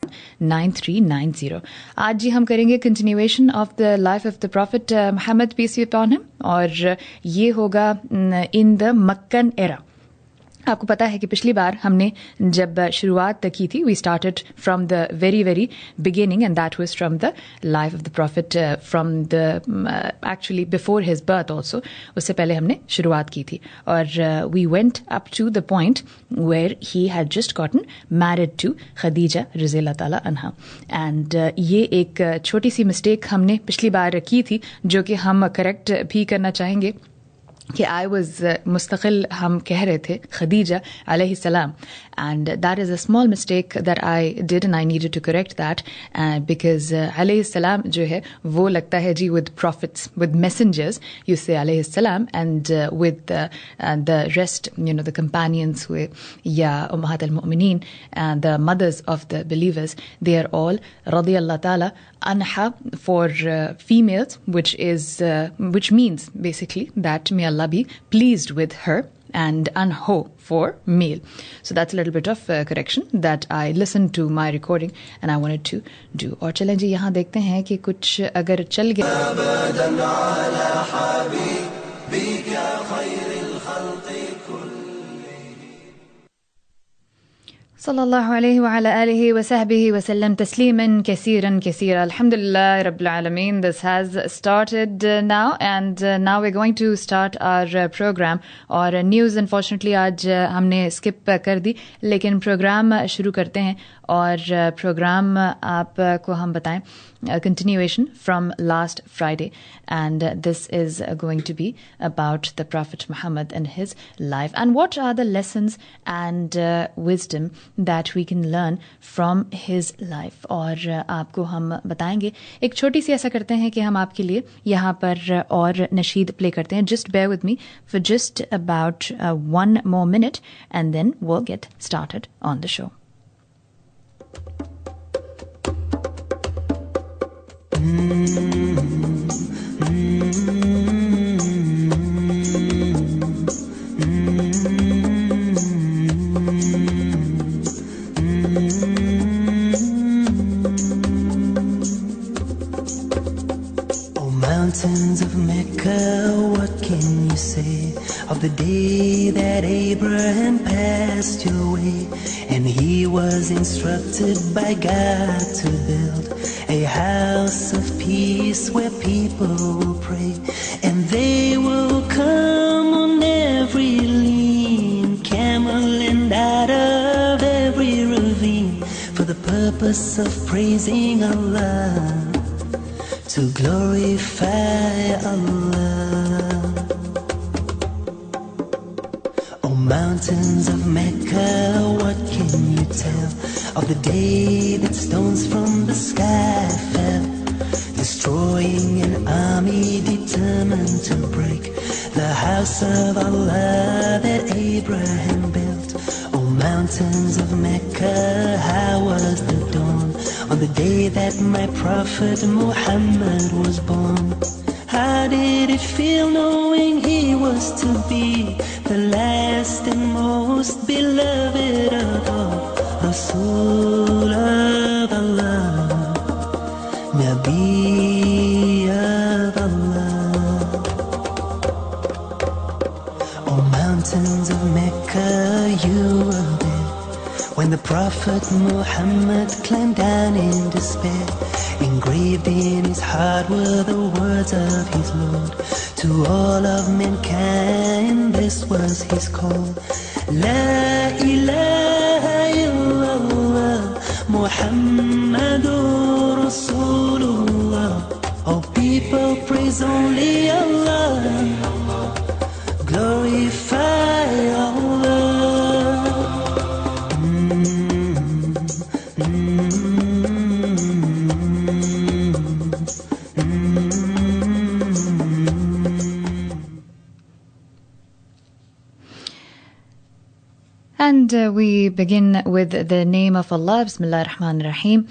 9390। आज जी हम करेंगे continuation of the life of the prophet Muhammad peace be upon him, और ये होगा इन द मक्कन एरा। आपको पता है कि पिछली बार हमने जब शुरुआत की थी, we started from the very very beginning, and that was from the life of the prophet from the actually before his birth also. उससे पहले हमने शुरुआत की थी, और we went up to the point where he had just gotten married to Khadija रज़ियल्लाहु ताला अन्हा। एंड ये एक छोटी सी मिस्टेक हमने पिछली बार की थी, जो कि हम करेक्ट भी करना चाहेंगे कि आई वॉज मुस्तकिल हम कह रहे थे खदीजा अलैहिस्सलाम, and that is a small mistake that I did and I needed to correct that, because अलैहिस्सलाम जो है वो लगता है जी with prophets, with messengers you say अलैहिस्सलाम, and with the rest you know the companions हुए या उम्महात अल मुमिनीन, the mothers of the believers, they are all रज़ियल्लाहु ताला anha for females, which means basically that may Allah be pleased with her, and anho for male. So that's a little bit of correction that I listened to my recording and I wanted to do. और चलें जी यहाँ देखते हैं कि कुछ अगर चल गया। सल्लल्लाहु अलैहि व अला आलिहि व सहबिहि व सल्लम तस्लीमन कसीरन कसीरा। Alhamdulillah Rabbil Alameen, this has started now, and now we're going to start our program. और न्यूज़ अनफॉर्चुनेटली आज हमने स्किप कर दी, लेकिन प्रोग्राम शुरू करते हैं, और प्रोग्राम आपको हम बताएं continuation from last Friday, and this is going to be about the Prophet Muhammad and his life, and what are the lessons and wisdom that we can learn from his life. और आपको हम बताएंगे, एक छोटी सी ऐसा करते हैं कि हम आपके लिए यहाँ पर और नशीद प्ले करते हैं. Just bear with me for just about 1 more minute, and then we'll get started on the show. Mountains of Mecca, what can you say of the day that Abraham passed your way, and he was instructed by God to build a house of peace where people will pray, and they will come on every lean camel and out of every ravine for the purpose of praising Allah, to glorify Allah. Oh, mountains of Mecca, what can you tell of the day that stones from the sky fell, destroying an army determined to break the house of Allah that Abraham built? Oh, mountains of Mecca, how was the dawn on the day that my Prophet Mohammed was born? How did it feel knowing he was to be the last and most beloved of all, Rasul of Allah, Nabi of Allah? Oh, mountains of Mecca, you were there when the Prophet Muhammad climbed down in despair. Engraved in his heart were the words of his Lord to all of mankind. This was his call: La ilaha illallah, Muhammadur Rasulullah. Oh, people, praise only Allah, glorify Allah. And we begin with the name of Allah. Bismillah ar-Rahman ar-Rahim.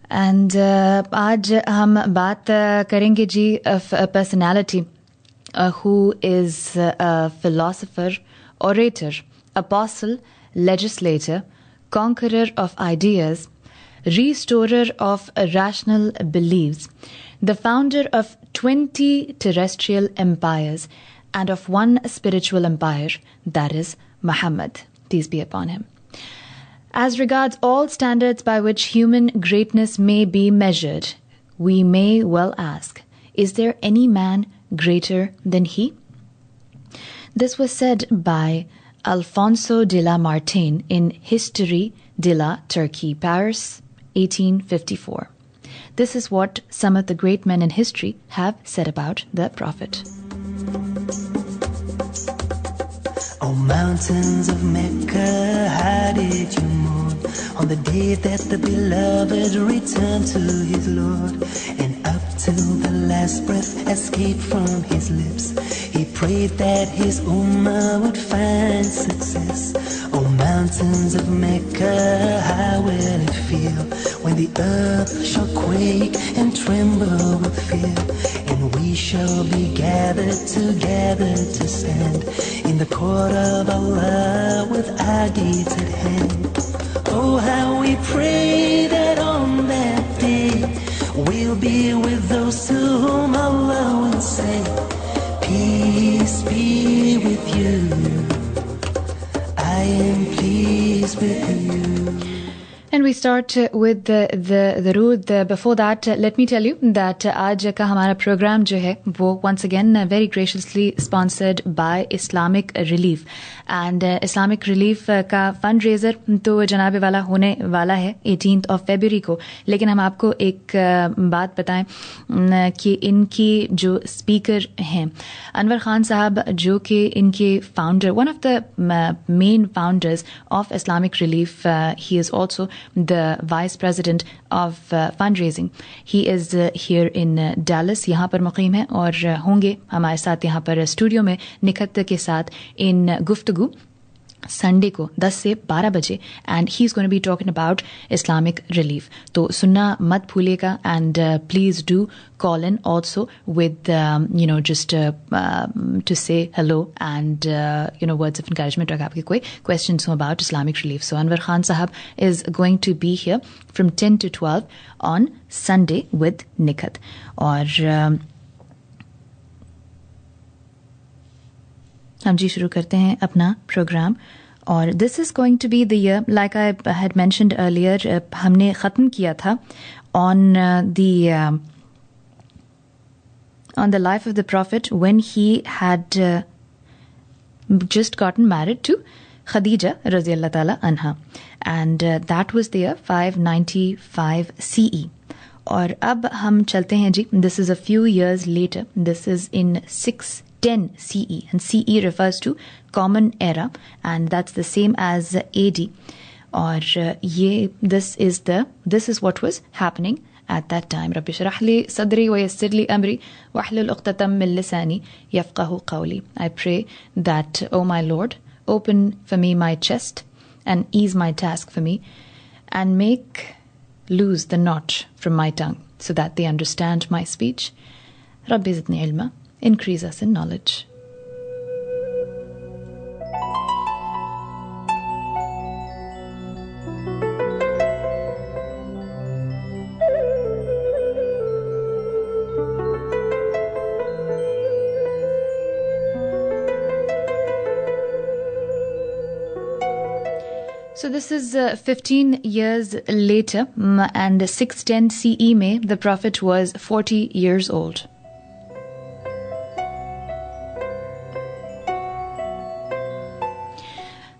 And आज हम बात करेंगे जी of a personality who is a philosopher, orator, apostle, legislator, conqueror of ideas, restorer of rational beliefs, the founder of 20 terrestrial empires and of one spiritual empire, that is Muhammad, peace be upon him. As regards all standards by which human greatness may be measured, we may well ask, is there any man greater than he? This was said by Alfonso de Lamartine in History de la Turquie, Paris, 1854. This is what some of the great men in history have said about the Prophet. O mountains of Mecca, how did you mourn on the day that the beloved returned to his Lord? And up till the last breath escaped from his lips, he prayed that his ummah would find success. O mountains of Mecca, how will it feel when the earth shall quake and tremble with fear, and we shall be gathered together to stand in the court of Allah with our deeds at hand. Oh, how we pray that on that day we'll be with those to whom Allah will say, peace be with you, I am pleased with you. And we start with the Durood. Before that, let me tell you that आज का हमारा program जो है वो once again very graciously sponsored by Islamic Relief. And Islamic Relief का fundraiser तो जनाबे वाला होने वाला है 18th of February को. लेकिन हम आपको एक बात बताएं कि इनकी जो speaker हैं अनवर खान साहब, जो कि इनके founder, one of the main founders of Islamic Relief, he is also the vice president of fundraising. He is here in Dallas, यहाँ पर मुक़ीम है और होंगे हमारे साथ यहाँ पर स्टूडियो में निखत के साथ इन गुफ्तगू संडे को 10 से 12 बजे, and he's going to be talking about Islamic Relief. तो सुनना मत भूलिएगा, and please do call in also with just to say hello and words of encouragement अगर आपके कोई questions हो about Islamic Relief. So Anwar Khan Sahab is going to be here from 10 to 12 on Sunday with Nikhat. और हम जी शुरू करते हैं अपना प्रोग्राम. और this is going to be the year, like I had mentioned earlier, हमने ख़त्म किया था on the life of the prophet when he had just gotten married to Khadija रज़ियल्लाहु ताला अन्हा, and that was the year 595 CE. और अब हम चलते हैं जी, this is a few years later, this is in 610 CE, and CE refers to Common Era, and that's the same as AD. और ये this is what was happening at that time. رب اشرح لي صدري ويسر لي أمري واحلل عقدة من لساني يفقهوا قولي. I pray that, O my Lord, open for me my chest and ease my task for me, and make loose the knot from my tongue so that they understand my speech. Rabbi zidni ilma, increase us in knowledge. So this is 15 years later, and 610 CE May, the Prophet was 40 years old.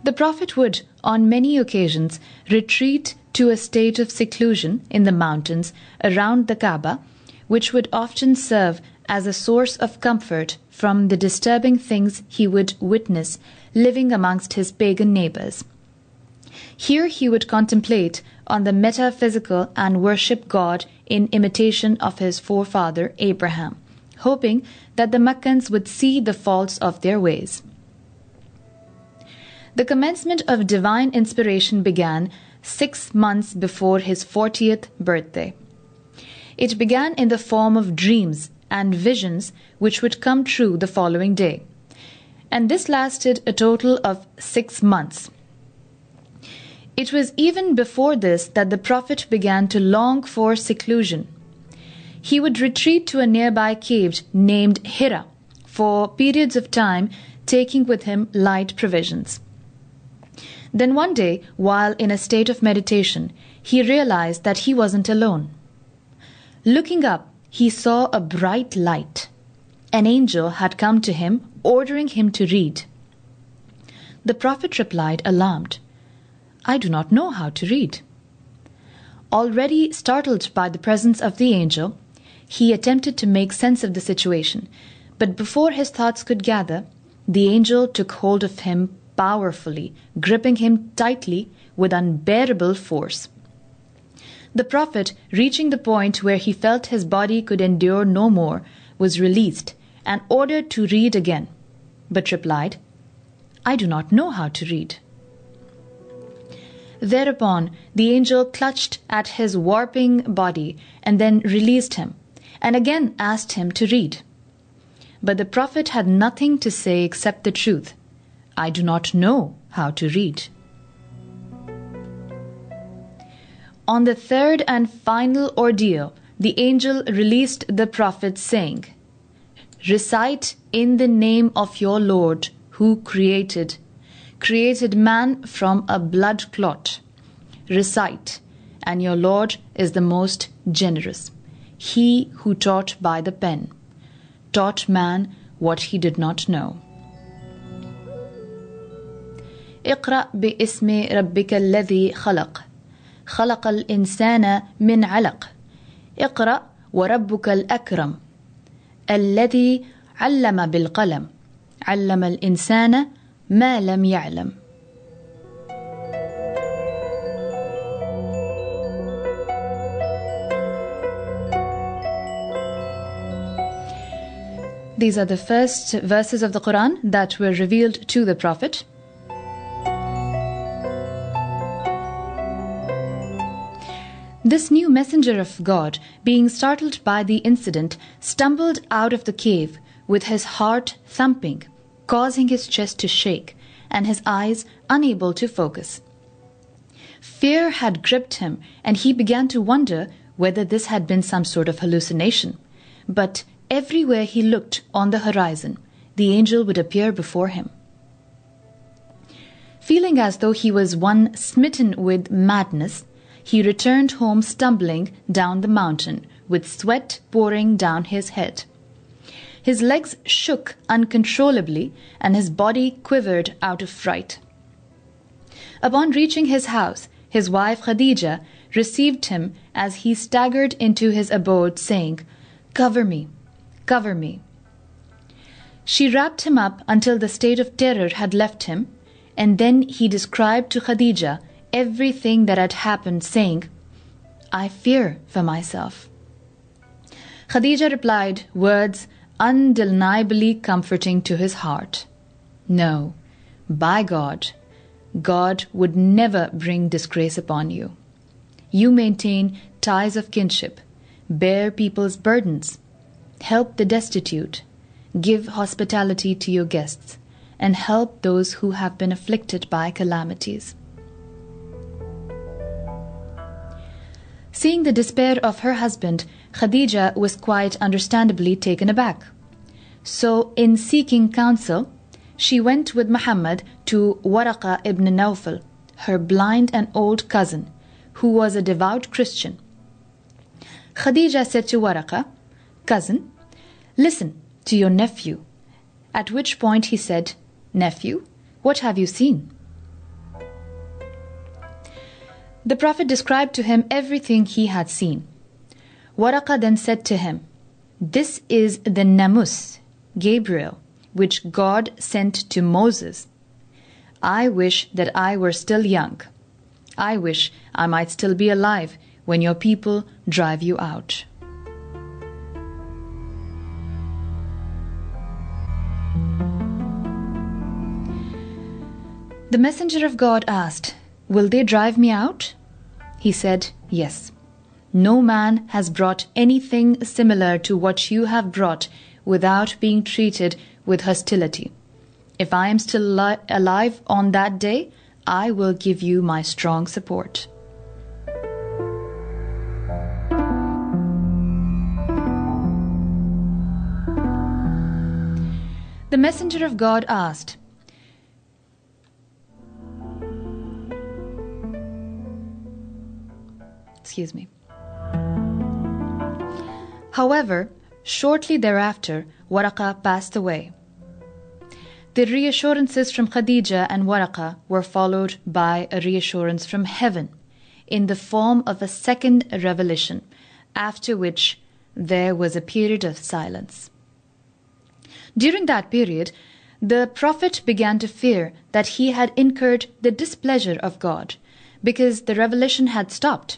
The Prophet would, on many occasions, retreat to a state of seclusion in the mountains around the Kaaba, which would often serve as a source of comfort from the disturbing things he would witness living amongst his pagan neighbors. Here he would contemplate on the metaphysical and worship God in imitation of his forefather Abraham, hoping that the Meccans would see the faults of their ways. The commencement of divine inspiration began 6 months before his 40th birthday. It began in the form of dreams and visions which would come true the following day, and this lasted a total of 6 months. It was even before this that the Prophet began to long for seclusion. He would retreat to a nearby cave named Hira for periods of time, taking with him light provisions. Then one day, while in a state of meditation, he realized that he wasn't alone. Looking up, he saw a bright light. An angel had come to him, ordering him to read. The Prophet replied, alarmed, "I do not know how to read." Already startled by the presence of the angel, he attempted to make sense of the situation, but before his thoughts could gather, the angel took hold of him powerfully, gripping him tightly with unbearable force. The Prophet, reaching the point where he felt his body could endure no more, was released and ordered to read again, but replied, "I do not know how to read." Thereupon, the angel clutched at his warping body and then released him, and again asked him to read. But the Prophet had nothing to say except the truth. "I do not know how to read." On the third and final ordeal, the angel released the Prophet, saying, "Recite in the name of your Lord, who created man from a blood clot. Recite, and your Lord is the most generous. He who taught by the pen, taught man what he did not know." اقرأ باسم ربك الذي خلق خلق الإنسان من علق اقرأ وربك الأكرم الذي علم بالقلم علم الإنسان ما لم يعلم. These are the first verses of the Quran that were revealed to the Prophet. This new messenger of God, being startled by the incident, stumbled out of the cave with his heart thumping, causing his chest to shake and his eyes unable to focus. Fear had gripped him, and he began to wonder whether this had been some sort of hallucination. But everywhere he looked on the horizon, the angel would appear before him. Feeling as though he was one smitten with madness, he returned home stumbling down the mountain, with sweat pouring down his head. His legs shook uncontrollably, and his body quivered out of fright. Upon reaching his house, his wife Khadija received him as he staggered into his abode, saying, "Cover me, cover me." She wrapped him up until the state of terror had left him, and then he described to Khadija everything that had happened, saying, "I fear for myself." Khadija replied words undeniably comforting to his heart. "No, by God, God would never bring disgrace upon you. You maintain ties of kinship, bear people's burdens, help the destitute, give hospitality to your guests, and help those who have been afflicted by calamities." Seeing the despair of her husband, Khadija was quite understandably taken aback. So, in seeking counsel, she went with Muhammad to Waraqa ibn Nawfal, her blind and old cousin, who was a devout Christian. Khadija said to Waraqa, "Cousin, listen to your nephew." At which point he said, "Nephew, what have you seen?" The Prophet described to him everything he had seen. Waraqa then said to him, "This is the Namus, Gabriel, which God sent to Moses. I wish that I were still young. I wish I might still be alive when your people drive you out." The messenger of God asked, "Will they drive me out?" He said, "Yes. No man has brought anything similar to what you have brought without being treated with hostility. If I am still alive on that day, I will give you my strong support. The messenger of God asked, excuse me. However, shortly thereafter, Waraqa passed away. The reassurances from Khadija and Waraqa were followed by a reassurance from heaven in the form of a second revelation, after which there was a period of silence. During that period, the Prophet began to fear that he had incurred the displeasure of God because the revelation had stopped.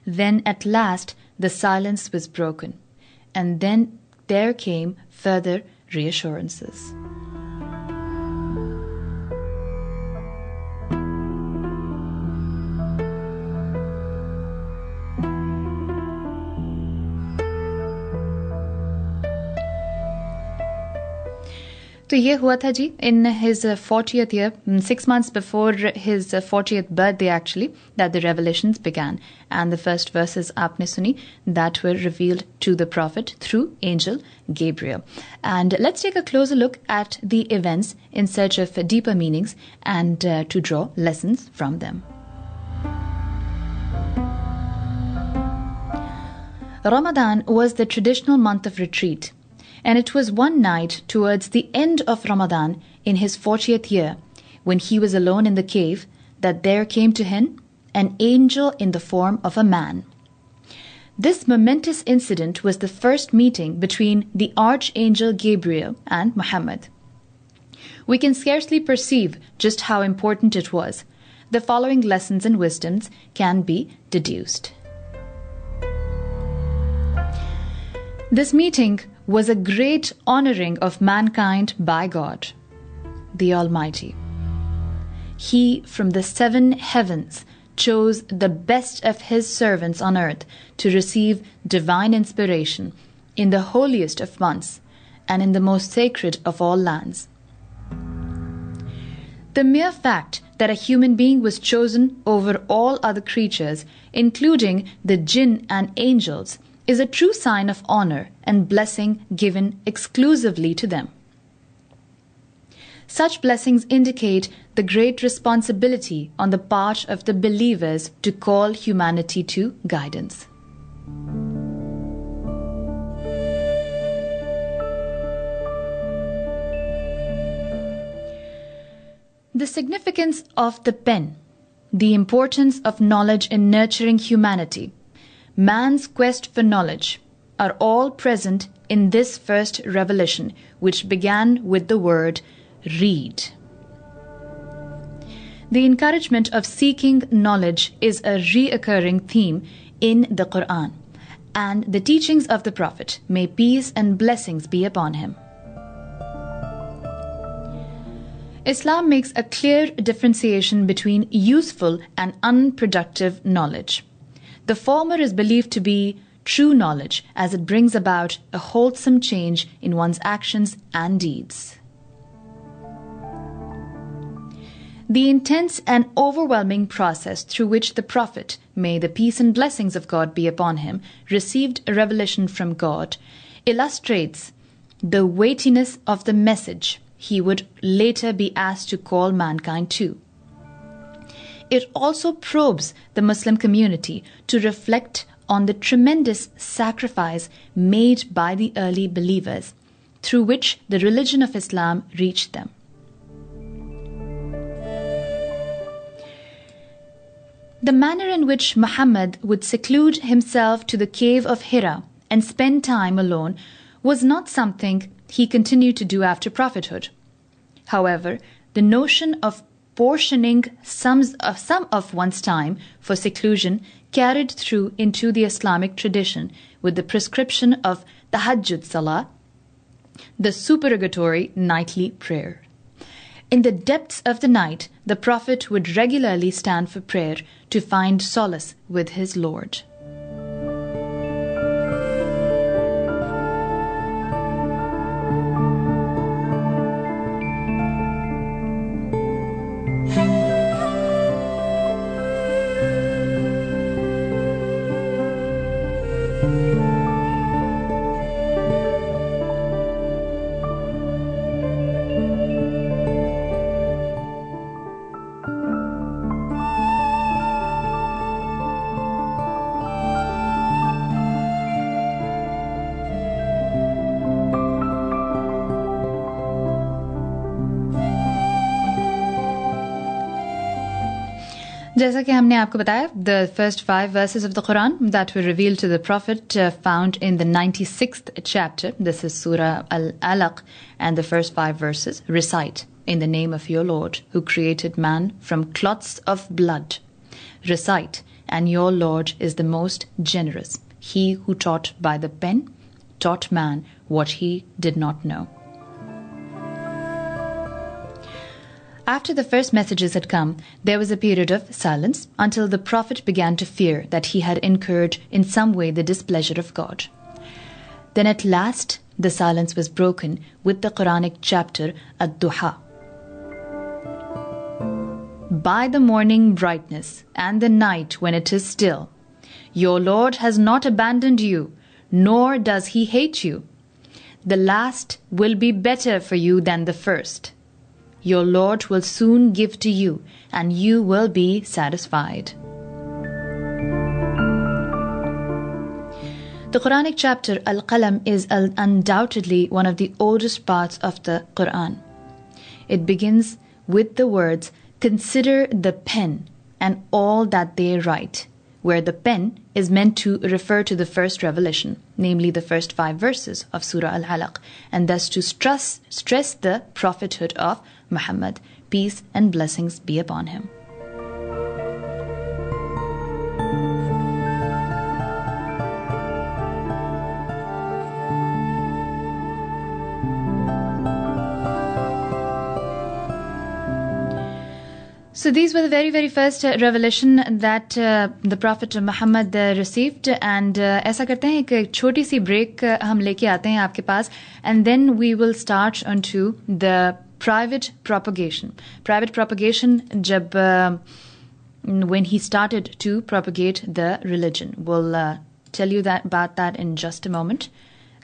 Then at last the silence was broken, and then there came further reassurances. तो ये हुआ था जी in his 40th year, 6 months before his 40th birthday actually, that the revelations began. And the first verses आपने सुनी that were revealed to the Prophet through angel Gabriel. And let's take a closer look at the events in search of deeper meanings and to draw lessons from them. Ramadan was the traditional month of retreat. And it was one night towards the end of Ramadan in his 40th year, when he was alone in the cave, that there came to him an angel in the form of a man. This momentous incident was the first meeting between the archangel Gabriel and Muhammad. We can scarcely perceive just how important it was. The following lessons and wisdoms can be deduced. This meeting was a great honoring of mankind by God, the Almighty. He from the 7 heavens chose the best of His servants on earth to receive divine inspiration in the holiest of months and in the most sacred of all lands. The mere fact that a human being was chosen over all other creatures, including the jinn and angels, is a true sign of honor and blessing given exclusively to them. Such blessings indicate the great responsibility on the part of the believers to call humanity to guidance. The significance of the pen, the importance of knowledge in nurturing humanity, man's quest for knowledge, are all present in this first revelation, which began with the word read. The encouragement of seeking knowledge is a recurring theme in the Quran and the teachings of the Prophet. May peace and blessings be upon him. Islam makes a clear differentiation between useful and unproductive knowledge. The former is believed to be true knowledge, as it brings about a wholesome change in one's actions and deeds. The intense and overwhelming process through which the Prophet, may the peace and blessings of God be upon him, received a revelation from God, illustrates the weightiness of the message he would later be asked to call mankind to. It also probes the Muslim community to reflect on the tremendous sacrifice made by the early believers, through which the religion of Islam reached them. The manner in which Muhammad would seclude himself to the cave of Hira and spend time alone was not something he continued to do after prophethood. However, the notion of portioning some of one's time for seclusion carried through into the Islamic tradition with the prescription of Tahajjud Salah, the supererogatory nightly prayer. In the depths of the night, the Prophet would regularly stand for prayer to find solace with his Lord. जैसा कि हमने आपको बताया, the first 5 verses of the Quran that were revealed to the Prophet found in the 96th chapter. This is Surah Al-Alaq, and the first 5 verses recite, "In the name of your Lord, who created man from clots of blood. Recite, and your Lord is the most generous. He who taught by the pen, taught man what he did not know." After the first messages had come, there was a period of silence until the Prophet began to fear that he had incurred in some way the displeasure of God. Then at last the silence was broken with the Quranic chapter Ad-Duha. By the morning brightness and the night when it is still, your Lord has not abandoned you, nor does he hate you. The last will be better for you than the first. Your Lord will soon give to you, and you will be satisfied. The Quranic chapter Al-Qalam is undoubtedly one of the oldest parts of the Quran. It begins with the words, "Consider the pen and all that they write," where the pen is meant to refer to the first revelation, namely the first 5 verses of Surah Al-Alaq, and thus to stress the prophethood of Muhammad, peace and blessings be upon him. So these were the very, very first revelation that the Prophet Muhammad received. And ऐसा करते हैं, एक छोटी सी break हम लेके आते हैं आपके पास, and then we will start onto the private propagation. Private propagation जब when he started to propagate the religion. We'll tell you about that in just a moment.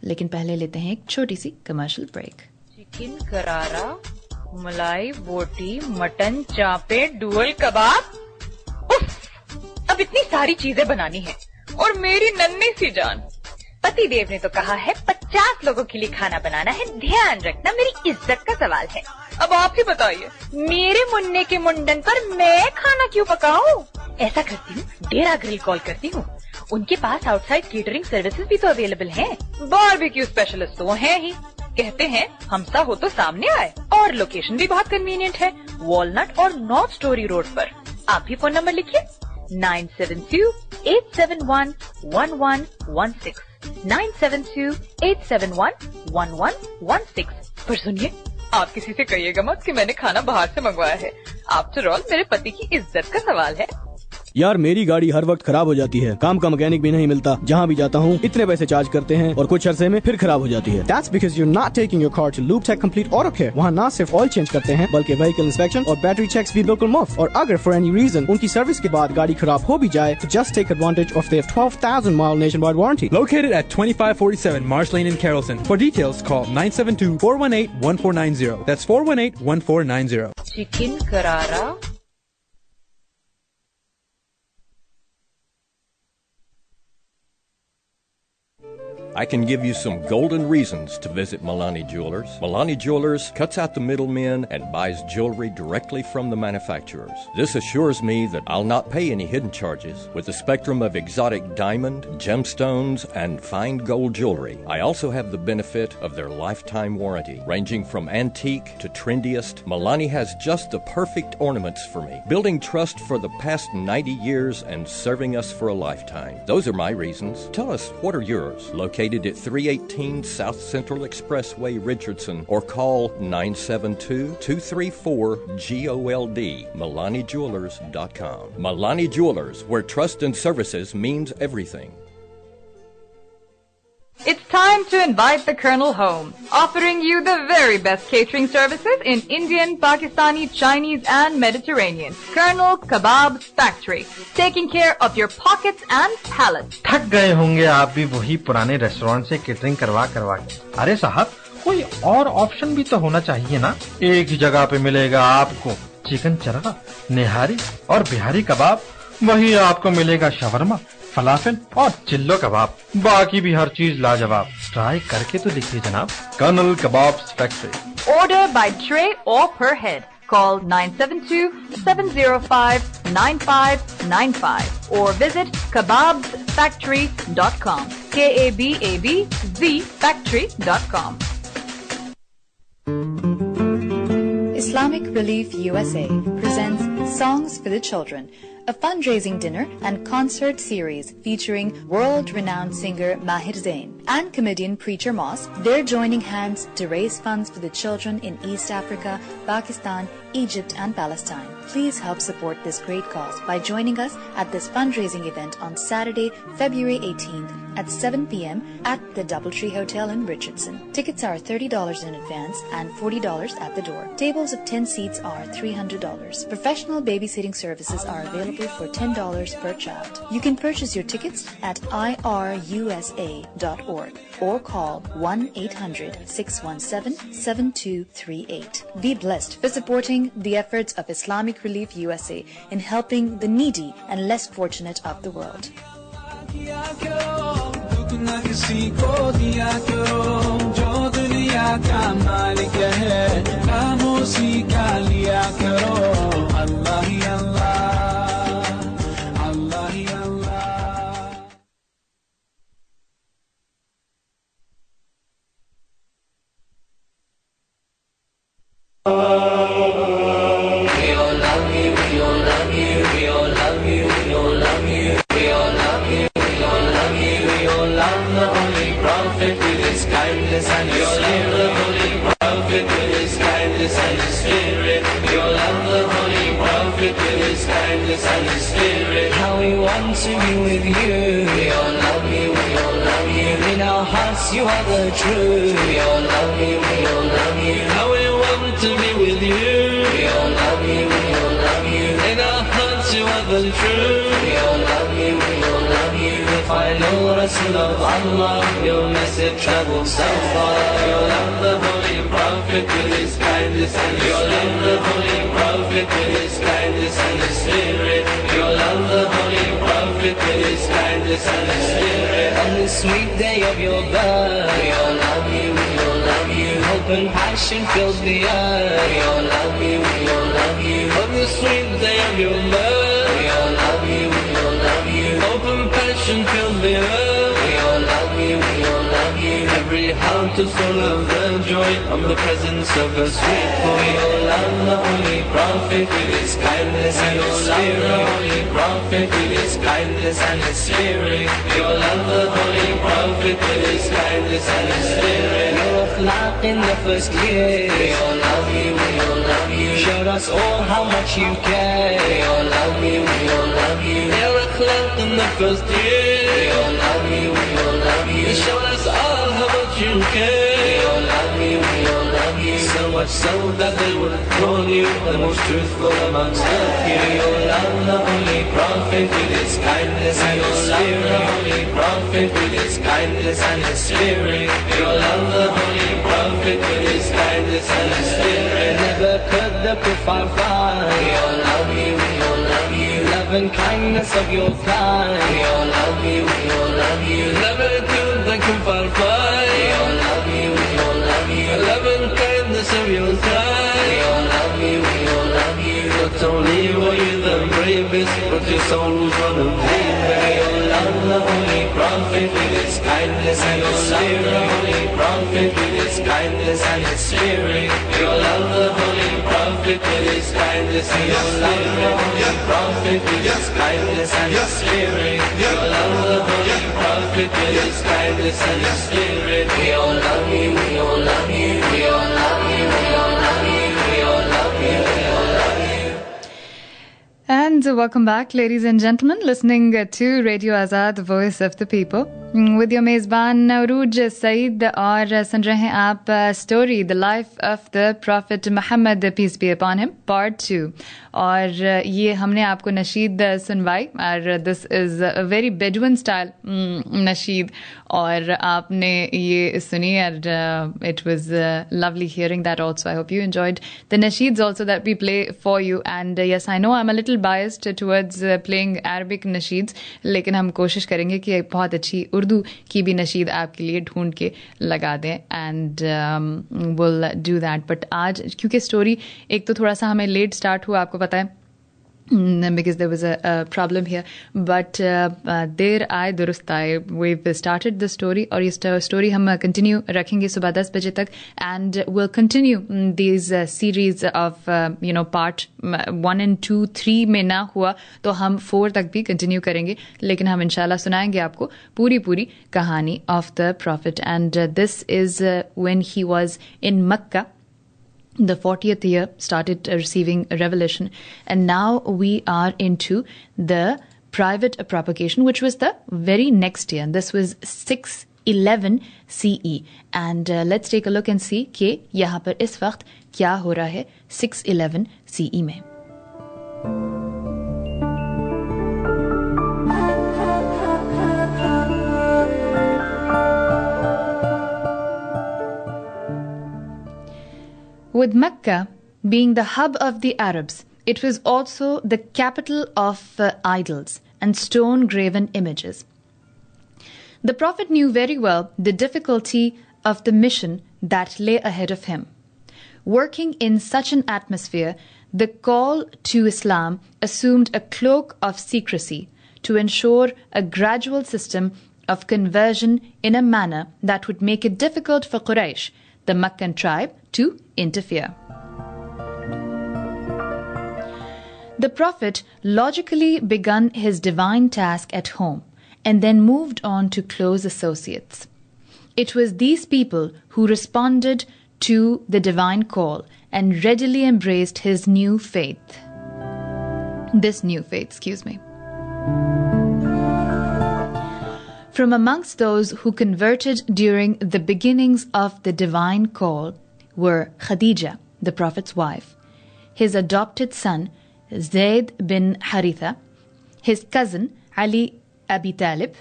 लेकिन पहले लेते हैं एक छोटी सी commercial break. चिकन करारा, मलाई बोटी, मटन चापे, डुअल कबाब, उफ, अब इतनी सारी चीजें बनानी है और मेरी नन्ही सी जान। पति देव ने तो कहा है 50 लोगों के लिए खाना बनाना है, ध्यान रखना मेरी इज्जत का सवाल है। अब आप ही बताइए, मेरे मुन्ने के मुंडन पर मैं खाना क्यों पकाऊं? ऐसा करती हूँ, डेरा ग्रिल कॉल करती हूँ, उनके पास आउटसाइड केटरिंग सर्विसेज भी तो अवेलेबल हैं। बारबेक्यू स्पेशलिस्ट तो हैं ही, कहते हैं हमसा हो तो सामने आए, और लोकेशन भी बहुत कन्वीनियंट है, वॉलनट और नॉर्थ स्टोरी रोड पर। आप भी फोन नंबर लिखिए 9728711116 9728711116। पर सुनिए, आप किसी से कहिएगा मत कि मैंने खाना बाहर से मंगवाया है। आफ्टर ऑल मेरे पति की इज्जत का सवाल है। यार मेरी गाड़ी हर वक्त खराब हो जाती है, काम का मैकेनिक भी नहीं मिलता, जहाँ भी जाता हूँ इतने पैसे चार्ज करते हैं और कुछ अरसे में फिर खराब हो जाती है। That's because you're not taking your car to Lube Tech Complete Auto Care। वहाँ न सिर्फ ऑयल चेंज करते हैं बल्कि व्हीकल इंस्पेक्शन और बैटरी चेक्स भी बिल्कुल मुफ्त। और अगर for any reason उनकी सर्विस के बाद गाड़ी खराब हो भी जाए तो just take advantage of their 12,000-mile nationwide warranty। Located at 2547 Marsh Lane in Carrollton. For details, call 972-418-1490. That's 418-1490. Chicken करारा, I can give you some golden reasons to visit Milani Jewelers. Milani Jewelers cuts out the middlemen and buys jewelry directly from the manufacturers. This assures me that I'll not pay any hidden charges. With a spectrum of exotic diamond, gemstones, and fine gold jewelry, I also have the benefit of their lifetime warranty. Ranging from antique to trendiest, Milani has just the perfect ornaments for me, building trust for the past 90 years and serving us for a lifetime. Those are my reasons. Tell us, what are yours? Located at 318 South Central Expressway, Richardson, or call 972-234-GOLD, MilaniJewelers.com. Milani Jewelers, where trust and services means everything. It's time to invite the Colonel home, offering you the very best catering services in Indian, Pakistani, Chinese and Mediterranean. Colonel Kebab Factory, taking care of your pockets and palates. थक गए होंगे आप भी वही पुराने restaurant से catering करवा के। अरे साहब, कोई और ऑप्शन भी तो होना चाहिए ना। एक ही जगह पे मिलेगा आपको चिकन चरगा, निहारी और बिहारी कबाब, वही आपको मिलेगा शवरमा, फलाफल और चिल्लो कबाब, बाकी भी हर चीज लाजवाब। ट्राई करके तो देखिए जनाब। Colonel Kebab Factory. Order by tray or per head. Call 972-705-9595 or visit kebabsfactory.com. KABABZ factory.com. Islamic Relief USA presents Songs for the Children, a fundraising dinner and concert series featuring world-renowned singer Mahir Zain and comedian Preacher Moss. They're joining hands to raise funds for the children in East Africa, Pakistan, Egypt and Palestine. Please help support this great cause by joining us at this fundraising event on Saturday, February 18th at 7 p.m. at the Doubletree Hotel in Richardson. Tickets are $30 in advance and $40 at the door. Tables of 10 seats are $300. Professional babysitting services are available for $10 per child. You can purchase your tickets at irusa.org or call 1-800-617-7238. Be blessed for supporting the efforts of Islamic Relief USA in helping the needy and less fortunate of the world. How we want to be with you. We all love you, we all love you. In our hearts you are the truth. We all love you, we all love you. How we want to be with you. We all love you, we all love you. In our hearts you are the truth. We all love you, we all love you. If I know Rasul of Allah, your message travels so far. You love the Holy Prophet with his kindness and his spirit. You love the Holy Prophet with his kindness and his spirit. You love the Holy Prophet with his kindness and his spirit. On the sweet day of your birth, we all love you, we all love you. Hope and passion fills the earth. We all love you, we all love you. On the sweet day of your birth, we all love you, we all love you. Hope and passion fills the earth. We all love you, we all love you. Every heart is full of the joy of the presence of a sweet boy. We all love the Holy Prophet with his kindness and his spirit. The Holy Prophet with his kindness and his spirit. We all love the Holy Prophet with his kindness and his spirit. Your akhlaq in the first year. We all love you, we all love you. Showed us all how much you care. We all love you, we all love you. Your akhlaq in the first year. We all love you, we all love you. You showed us all how much you care. We all love you, we all love you. So much so that they would have called you the most truthful amongst the few. We all love the Holy Prophet with his kindness and his spirit. The Holy Prophet with his kindness and his spirit. We all love the Holy Prophet with his kindness and his spirit. Never could the kuffar find. We all love you, we all love you. Love and kindness of your kind. We all love you, we all love you. Never could the kuffar find. We all love you, we all love you. Love and kindness of your kind. We all love you, we all love you. Not only were you the bravest, but your soul was one of the very. We all love the Holy Prophet with his kindness and his spirit. The Holy Prophet with his kindness and his spirit. We all love the Holy Prophet with his kindness and his spirit. The Holy Prophet with his kindness and his spirit. We all love the Holy Prophet with his kindness and his spirit. We all love you, we all love you. We all love you, we all love you. We all love you, we all love you. And And welcome back, ladies and gentlemen, listening to Radio Azad, the voice of the people. With your मेज़बान Uruj-Saeed और सुन रहे हैं आप story The Life of the Prophet Mohammed peace be upon him part 2 और ये हमने आपको नशीद सुनवाई और this is a very Bedouin style Nasheed और आपने ये सुनी and it was lovely hearing that also. I hope you enjoyed the nasheeds also that we play for you and yes, I know I'm a little biased towards playing Arabic nasheeds लेकिन हम कोशिश करेंगे कि बहुत अच्छी उर्दू की भी नशीद आपके लिए ढूंढ के लगा दें and will do that but आज क्योंकि स्टोरी एक तो थोड़ा सा हमें लेट स्टार्ट हुआ आपको पता है because there was a problem here but देर आए दुरुस्त आए we've started the story और ये story हम continue रखेंगे सुबह 10 बजे तक and we'll continue these series of part 1 and 2 3 में ना हुआ तो हम 4 तक भी continue करेंगे लेकिन हम इंशाल्लाह सुनाएंगे आपको पूरी कहानी of the Prophet and this is when he was in Mecca. The 40th year started receiving a revelation and now we are into the private propagation which was the very next year and this was 611 CE and let's take a look and see कि यहाँ पर इस वक्त क्या हो रहा है 611 CE में With Mecca being the hub of the Arabs, it was also the capital of idols and stone-graven images. The Prophet knew very well the difficulty of the mission that lay ahead of him. Working in such an atmosphere, the call to Islam assumed a cloak of secrecy to ensure a gradual system of conversion in a manner that would make it difficult for Quraysh, the Meccan tribe, to interfere. The Prophet logically began his divine task at home and then moved on to close associates. It was these people who responded to the divine call and readily embraced his new faith. This new faith, excuse me. From amongst those who converted during the beginnings of the divine call were Khadija, the Prophet's wife, his adopted son Zayd bin Haritha, his cousin Ali Abi Talib,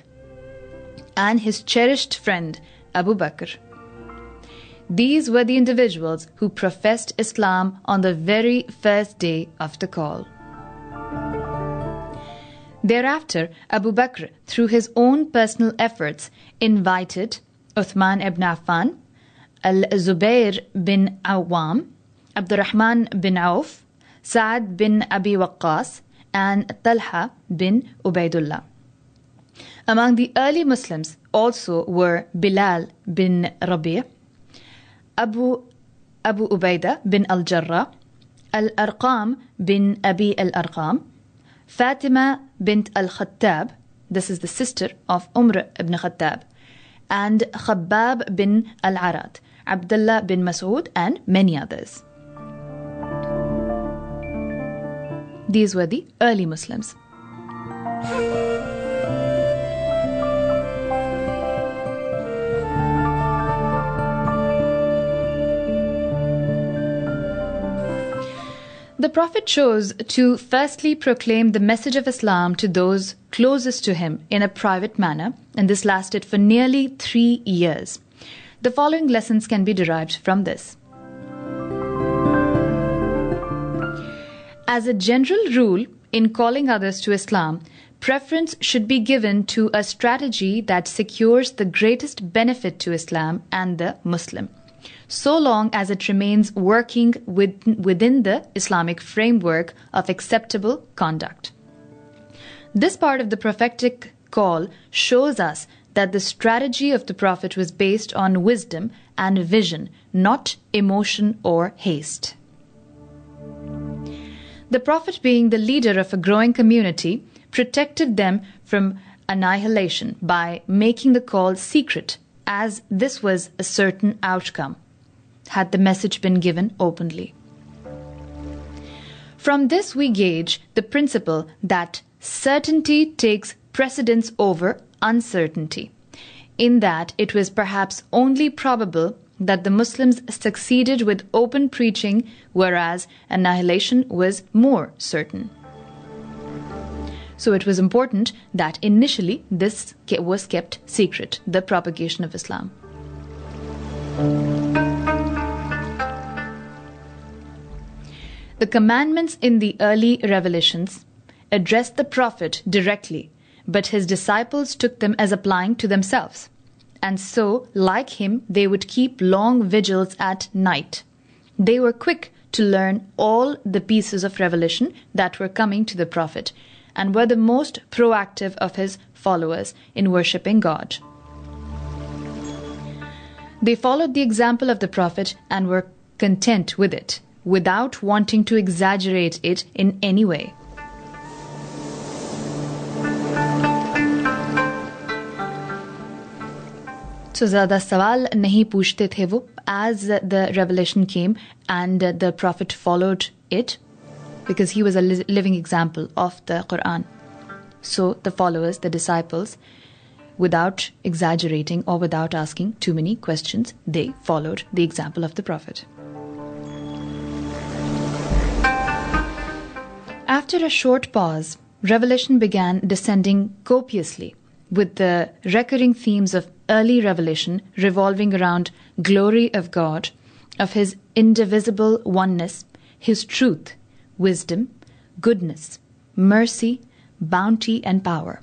and his cherished friend Abu Bakr. These were the individuals who professed Islam on the very first day of the call. Thereafter, Abu Bakr, through his own personal efforts, invited Uthman ibn Affan, Al-Zubayr bin Awam, Abdurrahman bin Auf, Sa'ad bin Abi Waqqas, and Talha bin Ubaidullah. Among the early Muslims also were Bilal bin Rabi', Abu Ubaidah bin al-Jarrah, Al-Arqam bin Abi al-Arqam, Fatima bint al-Khattab, this is the sister of Umar ibn Khattab, and Khabbab bin al-Arad, Abdullah bin Mas'ud, and many others. These were the early Muslims. The Prophet chose to firstly proclaim the message of Islam to those closest to him in a private manner, and this lasted for nearly 3 years. The following lessons can be derived from this. As a general rule, in calling others to Islam, preference should be given to a strategy that secures the greatest benefit to Islam and the Muslim, so long as it remains working within the Islamic framework of acceptable conduct. This part of the prophetic call shows us that the strategy of the Prophet was based on wisdom and vision, not emotion or haste. The Prophet, being the leader of a growing community, protected them from annihilation by making the call secret, as this was a certain outcome had the message been given openly. From this we gauge the principle that certainty takes precedence over uncertainty, in that it was perhaps only probable that the Muslims succeeded with open preaching, whereas annihilation was more certain. So it was important that initially this was kept secret, the propagation of Islam. The commandments in the early revelations addressed the Prophet directly, but his disciples took them as applying to themselves. And so, like him, they would keep long vigils at night. They were quick to learn all the pieces of revelation that were coming to the Prophet, and were the most proactive of his followers in worshipping God. They followed the example of the Prophet and were content with it, without wanting to exaggerate it in any way. So ज़्यादा सवाल नहीं पूछते थे वो, as the revelation came and the Prophet followed it, because he was a living example of the Quran. So the followers, the disciples, without exaggerating or without asking too many questions, they followed the example of the Prophet. After a short pause, revelation began descending copiously, with the recurring themes of early revelation revolving around glory of God, of His indivisible oneness, His truth, wisdom, goodness, mercy, bounty, and power.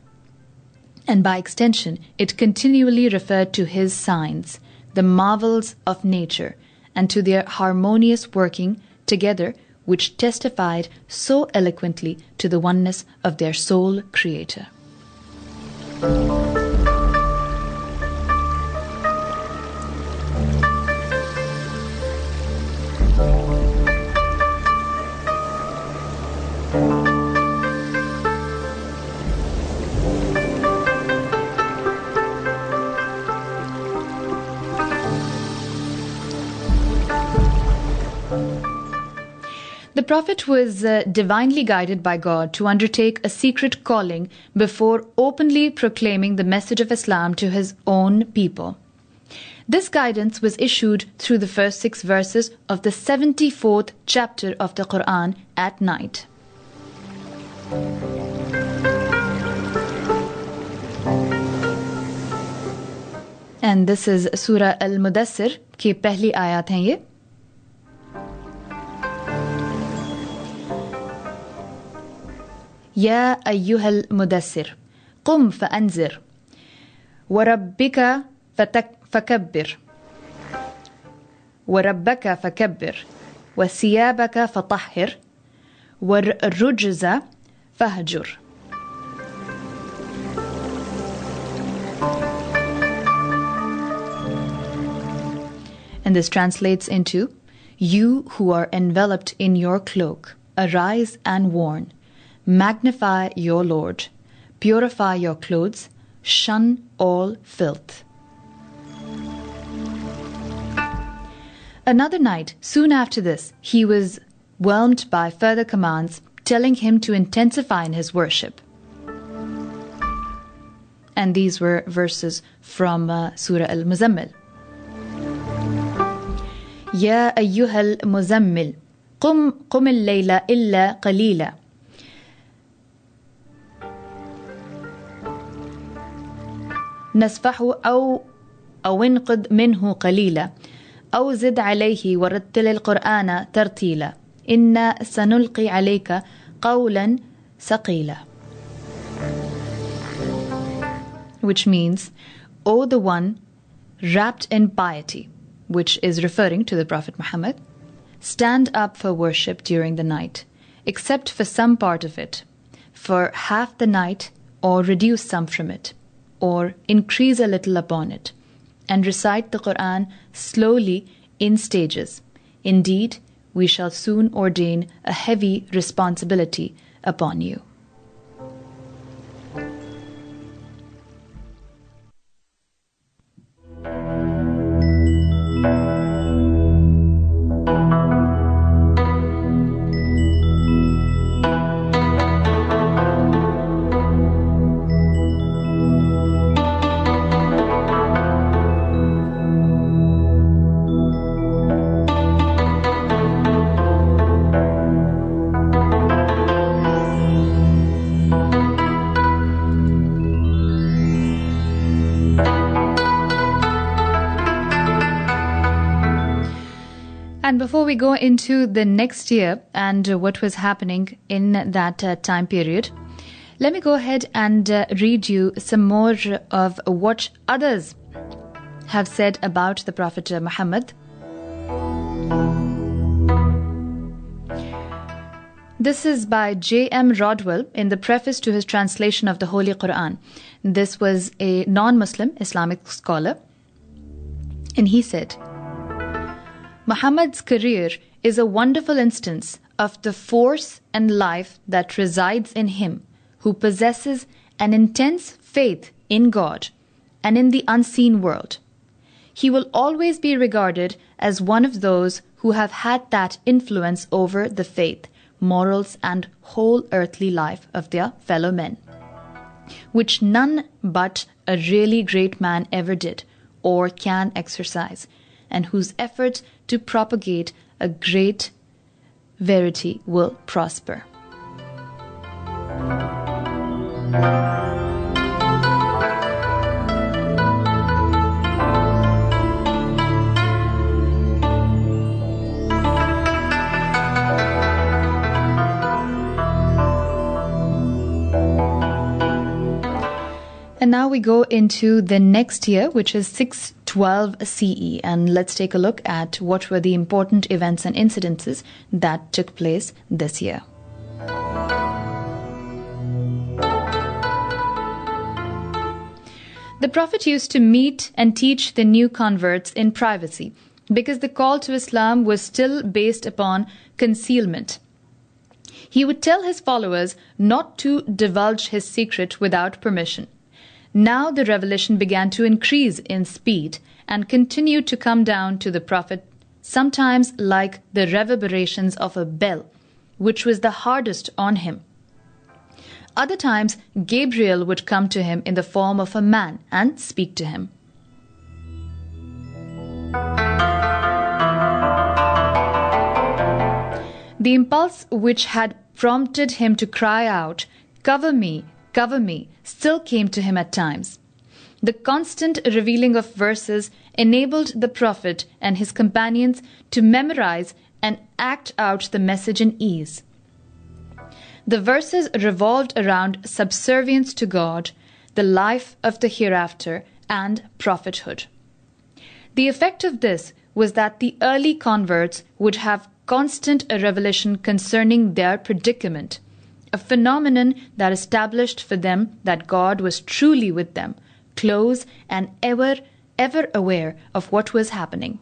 And by extension, it continually referred to His signs, the marvels of nature, and to their harmonious working together, which testified so eloquently to the oneness of their sole Creator. The Prophet was divinely guided by God to undertake a secret calling before openly proclaiming the message of Islam to his own people. This guidance was issued through the first 6 verses of the 74th chapter of the Quran at night. And this is Surah Al-Mudassir की पहली आयत हैं ये. يا أيها المدثر قم فأنذر وربك فكبر وربك فكبر وثيابك فطهر والرجز فاهجر. And this translates into, you who are enveloped in your cloak, arise and warn. Magnify your Lord, purify your clothes, shun all filth. Another night, soon after this, he was whelmed by further commands telling him to intensify in his worship. And these were verses from Surah Al-Muzammil. يا أيها المزمل قم الليل إلا قليلا نصفه أو انقض منه قليلا أو زد عليه ورتل القرآن ترتيلا إنا سنلقي عليك قولا ثقيلا. Which means, O the one wrapped in piety, which is referring to the Prophet Muhammad, stand up for worship during the night, except for some part of it, for half the night, or reduce some from it, or increase a little upon it, and recite the Quran slowly in stages. Indeed, we shall soon ordain a heavy responsibility upon you. And before we go into the next year and what was happening in that time period, let me go ahead and read you some more of what others have said about the Prophet Muhammad. This is by J.M. Rodwell in the preface to his translation of the Holy Quran. This was a non-Muslim Islamic scholar. And he said, Muhammad's career is a wonderful instance of the force and life that resides in him who possesses an intense faith in God and in the unseen world. He will always be regarded as one of those who have had that influence over the faith, morals, and whole earthly life of their fellow men, which none but a really great man ever did or can exercise, and whose efforts to propagate a great verity will prosper. And now we go into the next year, which is 612 CE, and let's take a look at what were the important events and incidences that took place this year. The Prophet used to meet and teach the new converts in privacy because the call to Islam was still based upon concealment. He would tell his followers not to divulge his secret without permission. Now the revelation began to increase in speed and continued to come down to the Prophet, sometimes like the reverberations of a bell, which was the hardest on him. Other times, Gabriel would come to him in the form of a man and speak to him. The impulse which had prompted him to cry out, cover me, still came to him at times. The constant revealing of verses enabled the Prophet and his companions to memorize and act out the message in ease. The verses revolved around subservience to God, the life of the hereafter, and prophethood. The effect of this was that the early converts would have constant revelation concerning their predicament, a phenomenon that established for them that God was truly with them, close and ever aware of what was happening.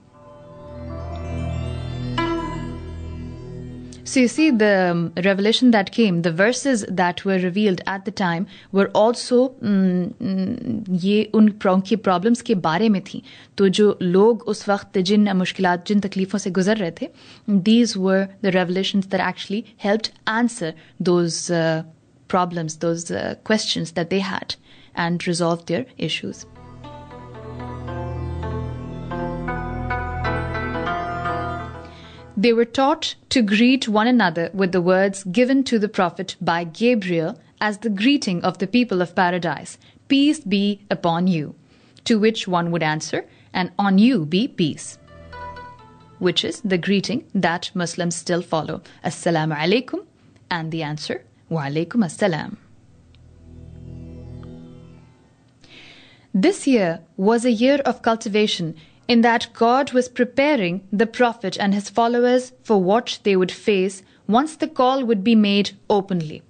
So you see, the revelation that came, the verses that were revealed at the time were also ये उनकी problems के बारे में थी. तो जो लोग उस वक्त जिन मुश्किलात जिन तकलीफ़ों से गुजर रहे थे, these were the revelations that actually helped answer those problems, those questions that they had, and resolve their issues. They were taught to greet one another with the words given to the Prophet by Gabriel as the greeting of the people of paradise, peace be upon you, to which one would answer, and on you be peace, which is the greeting that Muslims still follow, Assalamu alaikum, and the answer, wa alaikum assalam. This year was a year of cultivation, in that God was preparing the Prophet and his followers for what they would face once the call would be made openly.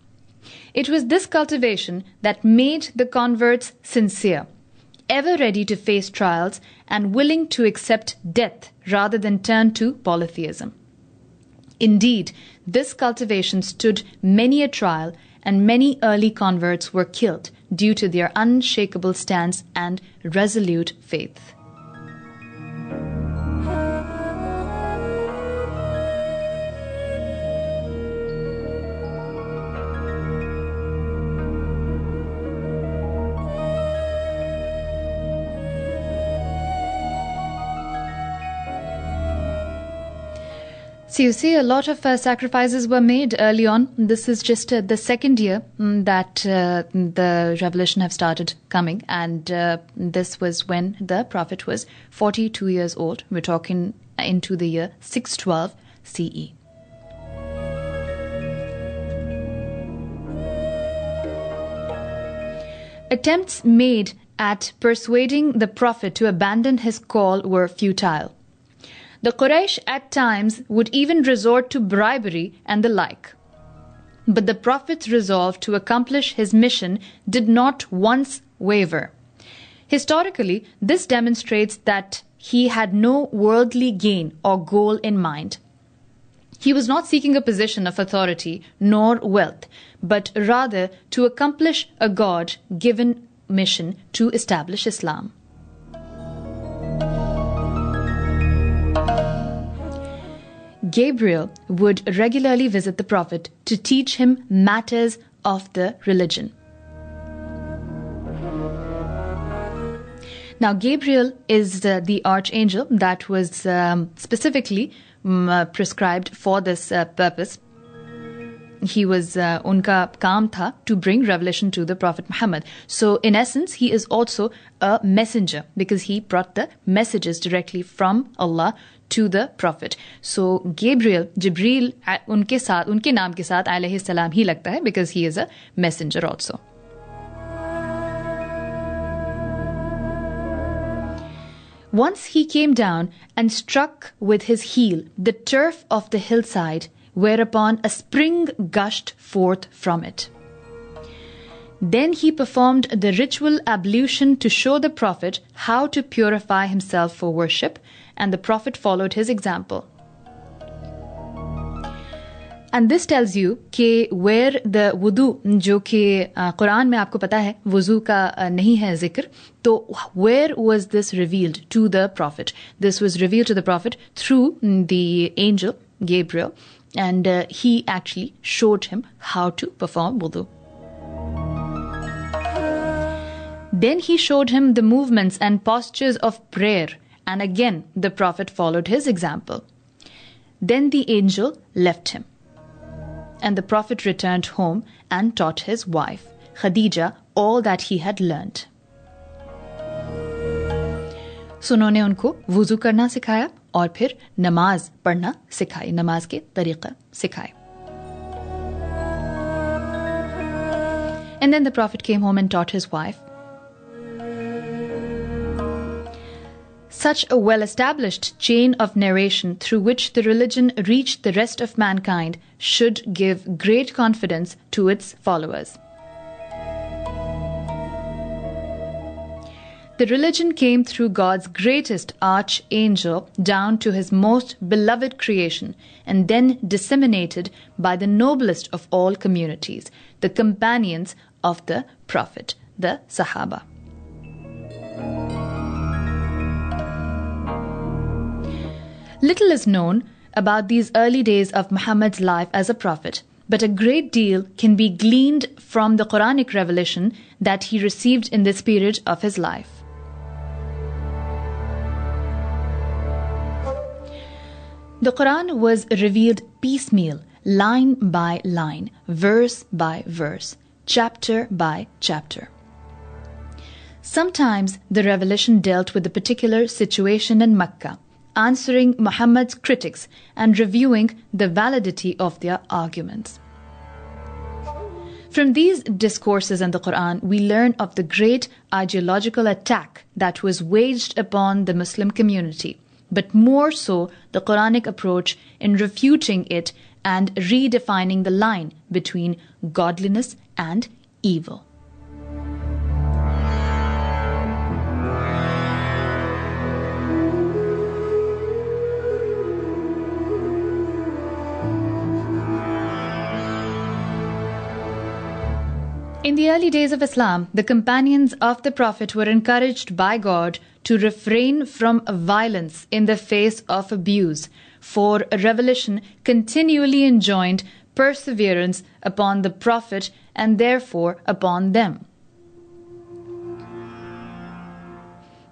It was this cultivation that made the converts sincere, ever ready to face trials and willing to accept death rather than turn to polytheism. Indeed, this cultivation stood many a trial, and many early converts were killed due to their unshakable stance and resolute faith. So you see, a lot of sacrifices were made early on. This is just the second year that the revelation have started coming, and this was when the Prophet was 42 years old. We're talking into the year 612 CE. Attempts made at persuading the Prophet to abandon his call were futile. The Quraysh at times would even resort to bribery and the like. But the Prophet's resolve to accomplish his mission did not once waver. Historically, this demonstrates that he had no worldly gain or goal in mind. He was not seeking a position of authority nor wealth, but rather to accomplish a God-given mission to establish Islam. Gabriel would regularly visit the Prophet to teach him matters of the religion. Now, Gabriel is the archangel that was specifically prescribed for this purpose. He was unka kaam tha to bring revelation to the Prophet Muhammad. So in essence, he is also a messenger because he brought the messages directly from Allah to the Prophet. So Gabriel, Jibreel, unke naam ke saath alayhi salam hi lagta hai because he is a messenger also. Once he came down and struck with his heel the turf of the hillside, whereupon a spring gushed forth from it. Then he performed the ritual ablution to show the Prophet how to purify himself for worship, and the Prophet followed his example. And this tells you कि where the wudu, जो कि Quran में आपको पता है वुजू का नहीं है जिक्र, तो where was this revealed to the Prophet? This was revealed to the Prophet through the angel Gabriel, and he actually showed him how to perform wudu. Then he showed him the movements and postures of prayer, and again the Prophet followed his example. Then the angel left him, and the Prophet returned home and taught his wife, Khadija, all that he had learnt. So उन्होंने उनको वुजू करना सिखाया और फिर नमाज पढ़ना सिखाई, नमाज के तरीक़ा सिखाए. And then the Prophet came home and taught his wife. Such a well-established chain of narration through which the religion reached the rest of mankind should give great confidence to its followers. The religion came through God's greatest archangel down to his most beloved creation, and then disseminated by the noblest of all communities, the companions of the Prophet, the Sahaba. Little is known about these early days of Muhammad's life as a prophet, but a great deal can be gleaned from the Quranic revelation that he received in this period of his life. The Quran was revealed piecemeal, line by line, verse by verse, chapter by chapter. Sometimes the revelation dealt with a particular situation in Mecca, answering Muhammad's critics and reviewing the validity of their arguments. From these discourses in the Quran, we learn of the great ideological attack that was waged upon the Muslim community, but more so the Quranic approach in refuting it and redefining the line between godliness and evil. In the early days of Islam, the companions of the Prophet were encouraged by God to refrain from violence in the face of abuse, for revelation continually enjoined perseverance upon the Prophet and therefore upon them.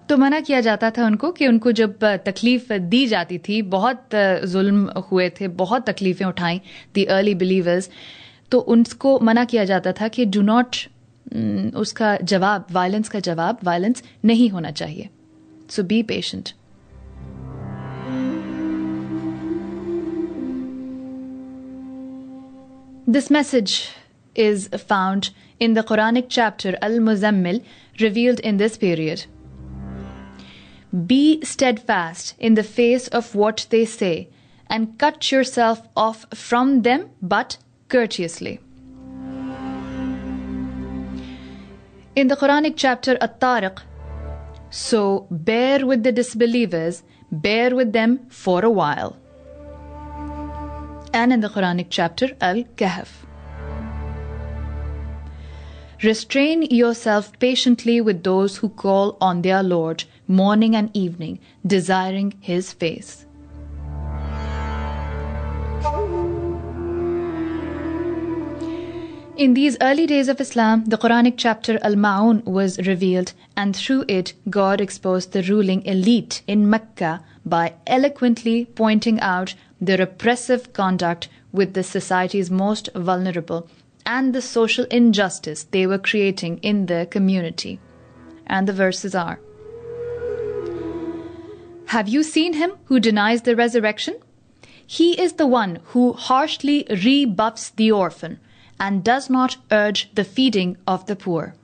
तो मना किया जाता था उनको कि उनको जब तकलीफ दी जाती थी, बहुत जुल्म हुए थे, बहुत तकलीफें उठाई द अर्ली बिलीवर्स, तो उनको मना किया जाता था कि डू नॉट, उसका जवाब, वायलेंस का जवाब वायलेंस नहीं होना चाहिए. So be patient. This message is found in the Quranic chapter Al-Muzammil, revealed in this period. Be steadfast in the face of what they say, and cut yourself off from them, but courteously. In the Quranic chapter At-Tariq, so bear with the disbelievers, bear with them for a while. And in the Quranic chapter Al-Kahf, restrain yourself patiently with those who call on their Lord morning and evening, desiring His face. In these early days of Islam, the Quranic chapter Al-Ma'un was revealed, and through it, God exposed the ruling elite in Mecca by eloquently pointing out the repressive conduct with the society's most vulnerable and the social injustice they were creating in the community. And the verses are: Have you seen him who denies the resurrection? He is the one who harshly rebuffs the orphan and does not urge the feeding of the poor.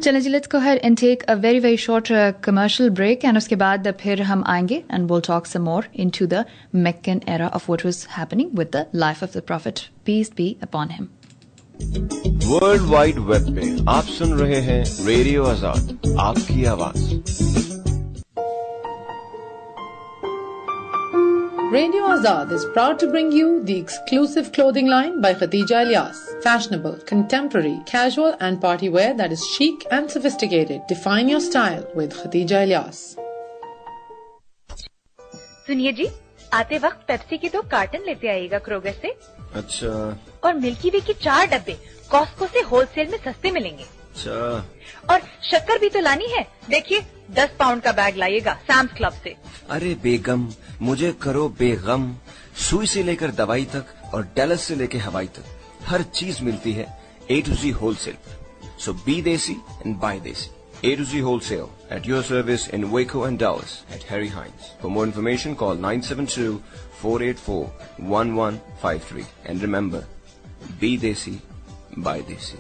चलें जी, let's go ahead and take a very very short commercial break, and उसके बाद फिर हम आएंगे and we'll talk some more into the Meccan era of what was happening with the life of the Prophet, peace be upon him. World wide web पे आप सुन रहे हैं radio आजाद, आपकी आवाज. Radio Azad is proud to bring you the exclusive clothing line by Khadija Ilyas. Fashionable, contemporary, casual and party wear that is chic and sophisticated. Define your style with Khadija Ilyas. सुनिए जी, आते वक्त Pepsi की 2 carton लेते आइएगा Kroger से. अच्छा. और milky वे की 4 डब्बे कॉस्को से होलसेल में सस्ते मिलेंगे. अच्छा. और शक्कर भी तो लानी है. देखिए 10 पाउंड का बैग लाइएगा सैम्स क्लब से. अरे बेगम, मुझे करो बेगम. सुई से लेकर दवाई तक और डैलस से लेकर हवाई तक हर चीज मिलती है A to Z wholesale. So be desi and buy desi. A to Z wholesale at your service in Waco and Dallas at Harry Hines. For more information, call 972-484-1153. And remember, be desi, buy desi.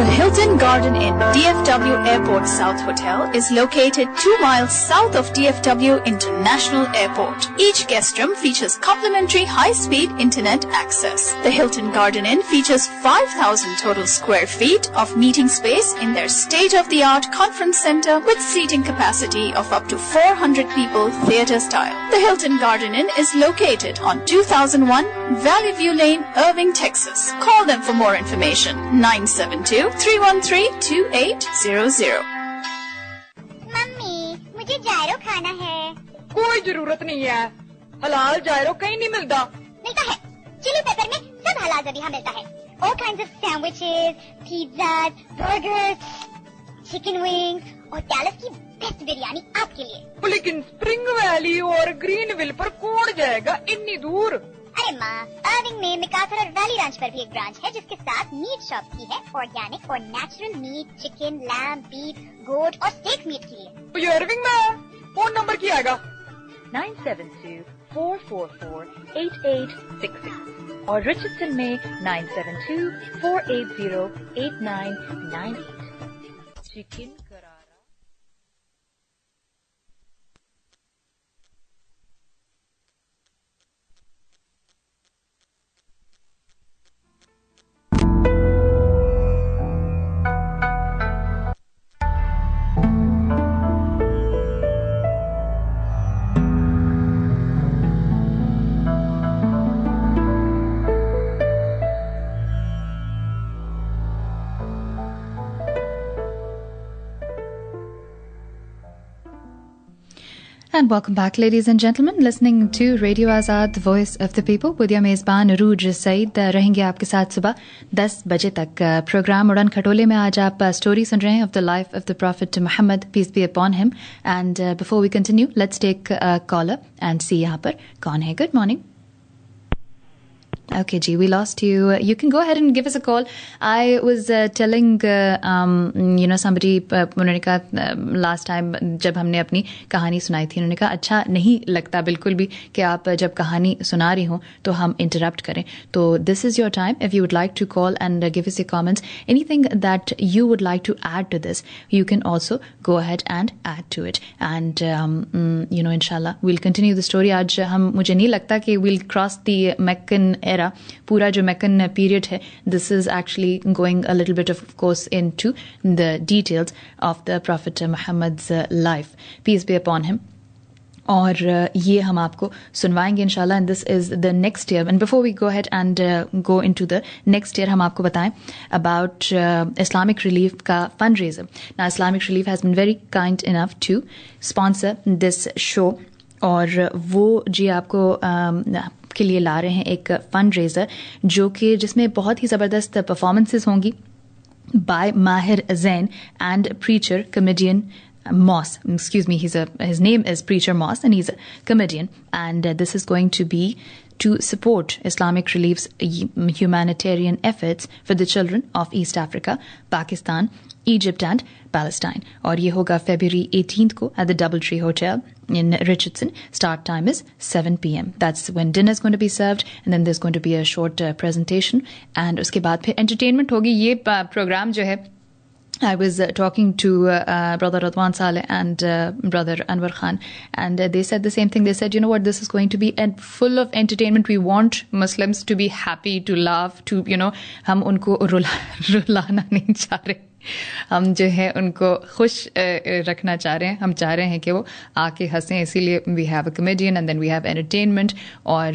The Hilton Garden Inn, DFW Airport South Hotel, is located 2 miles south of DFW International Airport. Each guest room features complimentary high-speed internet access. The Hilton Garden Inn features 5,000 total square feet of meeting space in their state-of-the-art conference center with seating capacity of up to 400 people, theater style. The Hilton Garden Inn is located on 2001 Valley View Lane, Irving, Texas. Call them for more information. 972-313-2800. Mummy, मुझे जायरो खाना है. कोई जरूरत नहीं है, हलाल जायरो कहीं नहीं मिलता. मिलता है, चिली पेपर में सब हलाल ज़बीहा मिलता है. All kinds of sandwiches, pizzas, burgers, chicken wings और डैलस की बेस्ट बिरयानी आपके लिए. लेकिन स्प्रिंग वैली और ग्रीनविल पर कौन जाएगा इतनी दूर? अरे माँ, अर्विंग में मिकासर और वैली रैंच पर भी एक ब्रांच है जिसके साथ मीट शॉप भी है, ऑर्गेनिक और natural meat, chicken, lamb, beef, goat और स्टेक मीट के लिए. तो ये अर्विंग में फोन नंबर क्या आएगा? 972-444-8866 और रिचर्डसन में 972-480-8998. चिकन करारा. And welcome back, ladies and gentlemen, listening to Radio Azad, the voice of the people, with your मेज़बान Uruj-Saeed. रहेंगे आपके साथ सुबह 10 बजे तक. प्रोग्राम उड़न खटोले में आज आप स्टोरी सुन रहे हैं of the life of the Prophet Mohammed, peace be upon him. And before we continue, let's take a caller and see यहाँ पर कौन है. Good morning. Okay, G, we lost you. You can go ahead and give us a call. I was telling, somebody, उन्होंने कहा last time जब हमने अपनी कहानी सुनाई थी, उन्होंने कहा अच्छा नहीं लगता बिल्कुल भी कि आप जब कहानी सुना रही हो तो हम interrupt करें. तो this is your time. If you would like to call and give us your comments, anything that you would like to add to this, you can also go ahead and add to it. And, inshallah, we'll continue the story. आज मुझे नहीं लगता कि we'll cross the Meccan era. पूरा जो Meccan period है, this is actually going a little bit of course into the details of the Prophet Muhammad's life, peace be upon him. और ये हम आपको सुनवाएंगे इंशाल्लाह. And this is the next year. And before we go ahead and go into the next year, हम आपको बताएं about Islamic Relief का fundraiser. Now, Islamic Relief has been very kind enough to sponsor this show. और वो जी आपको के लिए ला रहे हैं एक फंड रेजर जो कि जिसमें बहुत ही ज़बरदस्त परफॉर्मेंसेस होंगी by Maher Zain and preacher comedian Moss. Excuse me, his name is Preacher Moss and he's a comedian, and this is going to be to support Islamic Relief's humanitarian efforts for the children of East Africa, Pakistan, Egypt and Palestine. और ये होगा February 18th को at the Doubletree Hotel in Richardson. Start time is 7 p.m. That's when dinner is going to be served, and then there's going to be a short presentation, and उसके बाद फिर entertainment होगी. ये program जो है, I was talking to Brother Radwan Saleh and Brother Anwar Khan, and they said the same thing. They said, you know what, this is going to be full of entertainment. We want Muslims to be happy, to laugh, to, हम उनको रुलाना नहीं चाह रहे. हम जो है उनको खुश रखना चाह रहे हैं. हम चाह रहे हैं कि वो आके हंसें. इसीलिए we have a comedian and then we have entertainment. और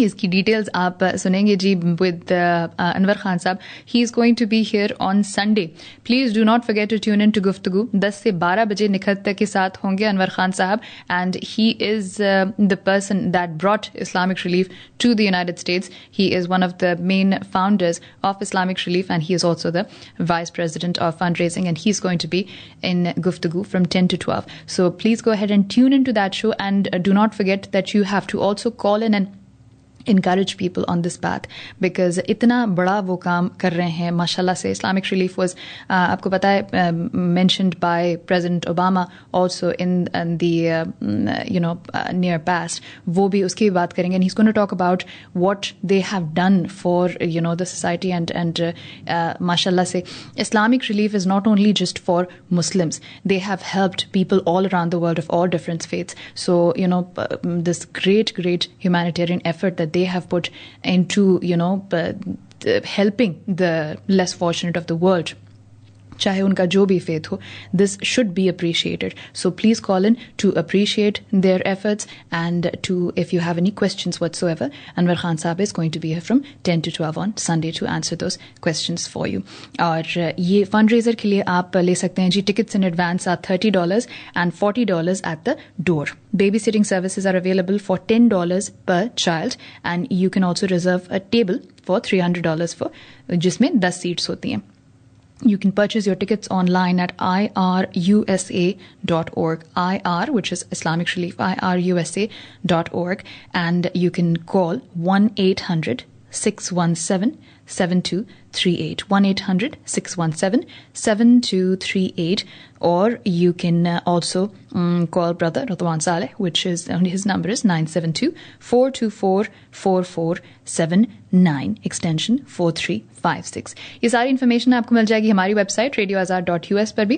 इसकी डिटेल्स आप सुनेंगे जी with Anwar Khan sahab. He is going to be here on Sunday. Please do not forget to tune in to Guftagu. 10 से 12 बजे निखत के साथ होंगे Anwar Khan sahab, and he is the person that brought Islamic Relief to the United States. He is one of the main founders of Islamic Relief, and he is also the vice president of fundraising, and he's going to be in गुफ्तगू from 10 to 12. So please go ahead and tune into that show, and do not forget that you have to also call in and encourage people on this path, because इतना बड़ा वो काम कर रहे हैं माशाल्लाह से. Islamic Relief was आपको पता है mentioned by President Obama also in the near past. वो भी उसकी बात करेंगे, and he's going to talk about what they have done for the society, and mashallah से Islamic Relief is not only just for Muslims. They have helped people all around the world of all different faiths. So this great humanitarian effort that they have put into helping the less fortunate of the world, चाहे उनका जो भी faith हो, this should be appreciated. So please call in to appreciate their efforts, and if you have any questions whatsoever, Anwar Khan Saab is going to be here from 10 to 12 on Sunday to answer those questions for you. और ये fundraiser के लिए आप ले सकते हैं जी. Tickets in advance are $30 and $40 at the door. Babysitting services are available for $10 per child, and you can also reserve a table for $300 for जिसमें 10 seats होती हैं. You can purchase your tickets online at irusa.org. IR, which is Islamic Relief, irusa.org. And you can call 1-800-617-7238. 1-800-617-7238. Or you can also call Brother Radwan Saleh, which is his number is 972-424-4479, extension 4356. ये सारी information आपको मिल जाएगी हमारी website radioazar.us पर भी.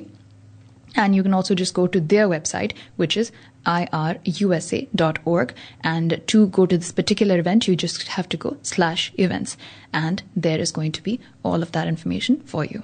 And you can also just go to their website, which is irusa.org. And to go to this particular event, you just have to go /events. And there is going to be all of that information for you.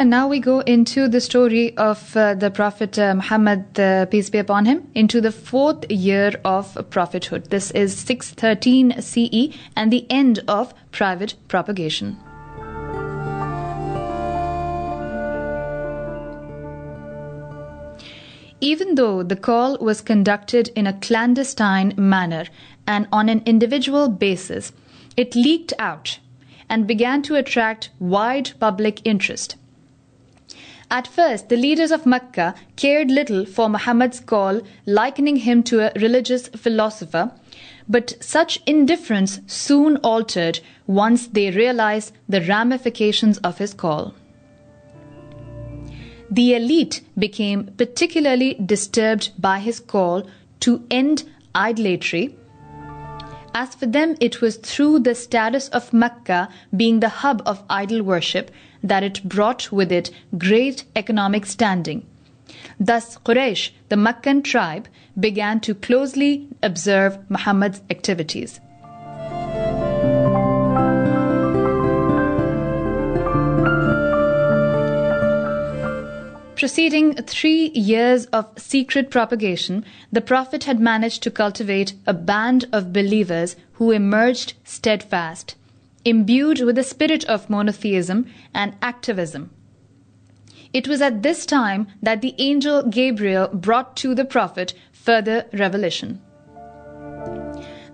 And now we go into the story of the Prophet Muhammad, peace be upon him, into the 4th year of prophethood. This is 613 CE and the end of private propagation. Even though the call was conducted in a clandestine manner and on an individual basis, it leaked out and began to attract wide public interest. At first, the leaders of Mecca cared little for Muhammad's call, likening him to a religious philosopher, but such indifference soon altered once they realized the ramifications of his call. The elite became particularly disturbed by his call to end idolatry. As for them, it was through the status of Mecca being the hub of idol worship that it brought with it great economic standing. Thus, Quraysh, the Meccan tribe, began to closely observe Muhammad's activities. Preceding 3 years of secret propagation, the Prophet had managed to cultivate a band of believers who emerged steadfast, imbued with the spirit of monotheism and activism. It was at this time that the angel Gabriel brought to the Prophet further revelation.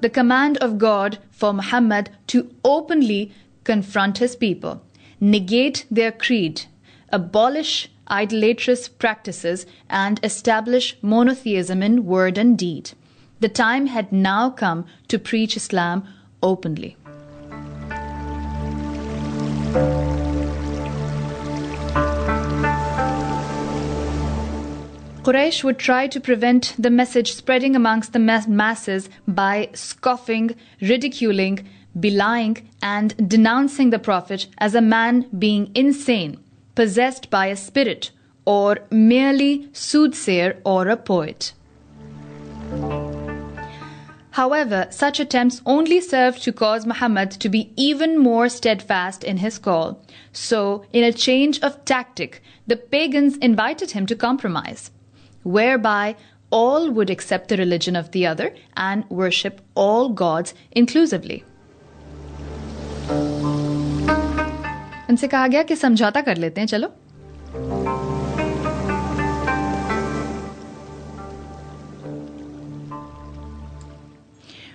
The command of God for Muhammad to openly confront his people, negate their creed, abolish idolatrous practices, and establish monotheism in word and deed. The time had now come to preach Islam openly. Quraysh would try to prevent the message spreading amongst the masses by scoffing, ridiculing, belying, and denouncing the Prophet as a man being insane, possessed by a spirit, or merely soothsayer or a poet. However, such attempts only served to cause Muhammad to be even more steadfast in his call. So, in a change of tactic, the pagans invited him to compromise, whereby all would accept the religion of the other and worship all gods inclusively. उनसे कहा गया कि समझौता कर लेते हैं, चलो.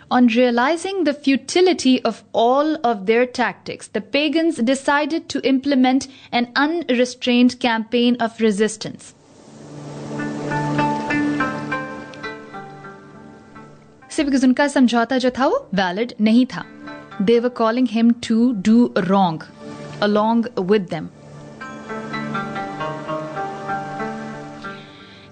On realizing the futility of all of their tactics, the pagans decided to implement an unrestrained campaign of resistance. See, because उनका समझौता जो था वो valid नहीं था. They were calling him to do wrong along with them.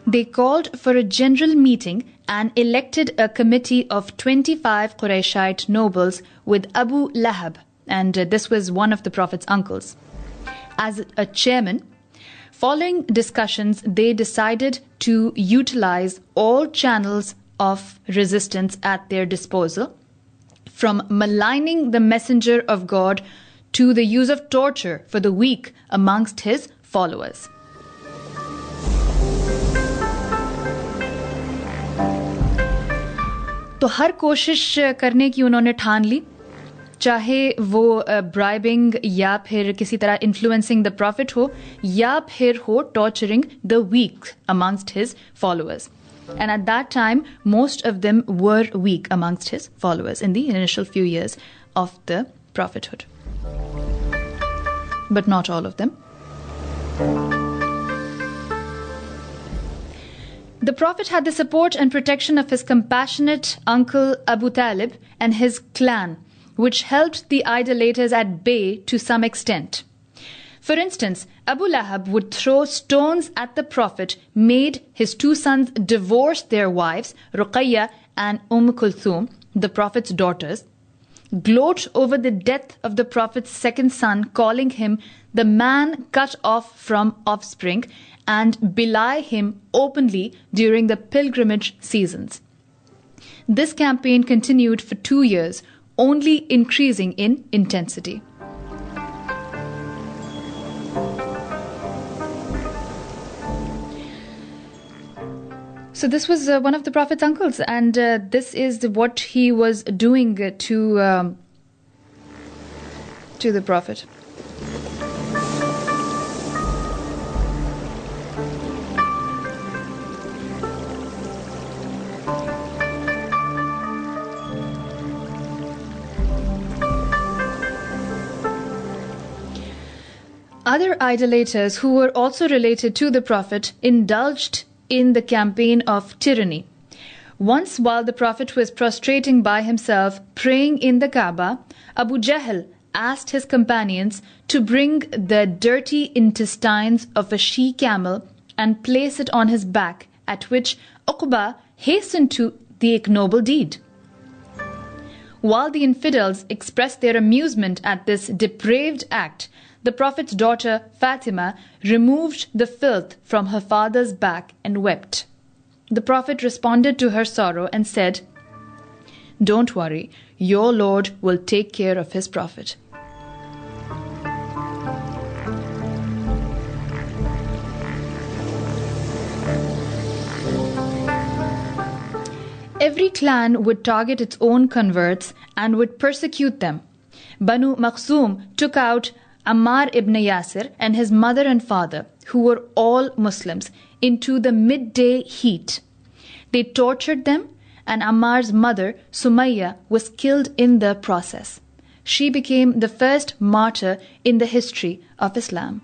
They called for a general meeting and elected a committee of 25 Qurayshite nobles with Abu Lahab, and this was one of the Prophet's uncles, as a chairman. Following discussions, they decided to utilize all channels of resistance at their disposal, from maligning the messenger of God to the use of torture for the weak amongst his followers. तो हर कोशिश करने की उन्होंने ठान ली, चाहे वो bribing या फिर किसी तरह इन्फ्लुएंसिंग द प्रॉफिट हो या फिर हो torturing the weak amongst his followers. And at that time, most of them were weak amongst his followers in the initial few years of the prophethood. But not all of them. The Prophet had the support and protection of his compassionate uncle Abu Talib and his clan, which helped the idolaters at bay to some extent. For instance, Abu Lahab would throw stones at the Prophet, made his 2 sons divorce their wives, Ruqayya and Kulthum, the Prophet's daughters, gloat over the death of the Prophet's 2nd son, calling him the man cut off from offspring, and belie him openly during the pilgrimage seasons. This campaign continued for 2 years, only increasing in intensity. So this was one of the Prophet's uncles, and this is what he was doing to the Prophet. Other idolaters who were also related to the Prophet indulged in the campaign of tyranny. Once, while the Prophet was prostrating by himself, praying in the Kaaba, Abu Jahl asked his companions to bring the dirty intestines of a she-camel and place it on his back, at which Uqba hastened to the ignoble deed. While the infidels expressed their amusement at this depraved act, the Prophet's daughter Fatima removed the filth from her father's back and wept. The Prophet responded to her sorrow and said, "Don't worry, your Lord will take care of his Prophet." Every clan would target its own converts and would persecute them. Banu Makhzum took out Ammar ibn Yasir and his mother and father, who were all Muslims, into the midday heat. They tortured them, and Ammar's mother, Sumayya, was killed in the process. She became the first martyr in the history of Islam.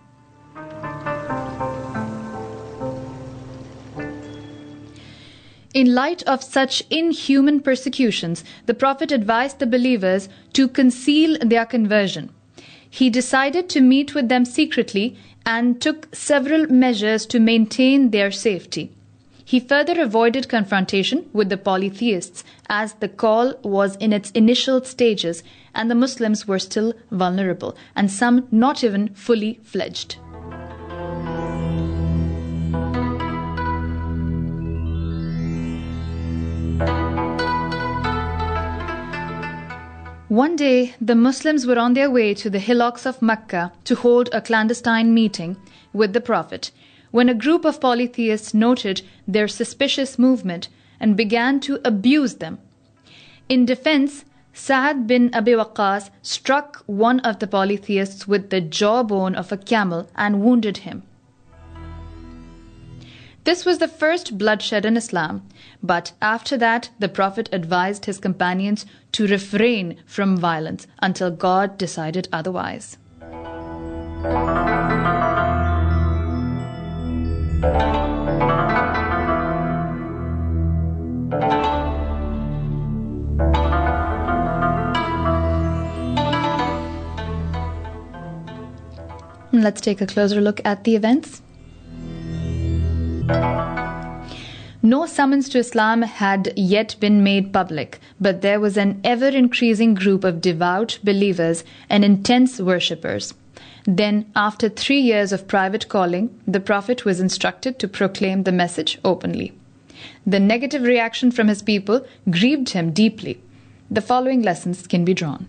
In light of such inhuman persecutions, the Prophet advised the believers to conceal their conversion. He decided to meet with them secretly and took several measures to maintain their safety. He further avoided confrontation with the polytheists, as the call was in its initial stages and the Muslims were still vulnerable, and some not even fully fledged. One day, the Muslims were on their way to the hillocks of Mecca to hold a clandestine meeting with the Prophet, when a group of polytheists noted their suspicious movement and began to abuse them. In defense, Sa'ad bin Abi Waqqas struck one of the polytheists with the jawbone of a camel and wounded him. This was the first bloodshed in Islam, but after that the Prophet advised his companions to refrain from violence until God decided otherwise. Let's take a closer look at the events. No summons to Islam had yet been made public, but there was an ever-increasing group of devout believers and intense worshippers. Then, after 3 years of private calling, the Prophet was instructed to proclaim the message openly. The negative reaction from his people grieved him deeply. The following lessons can be drawn.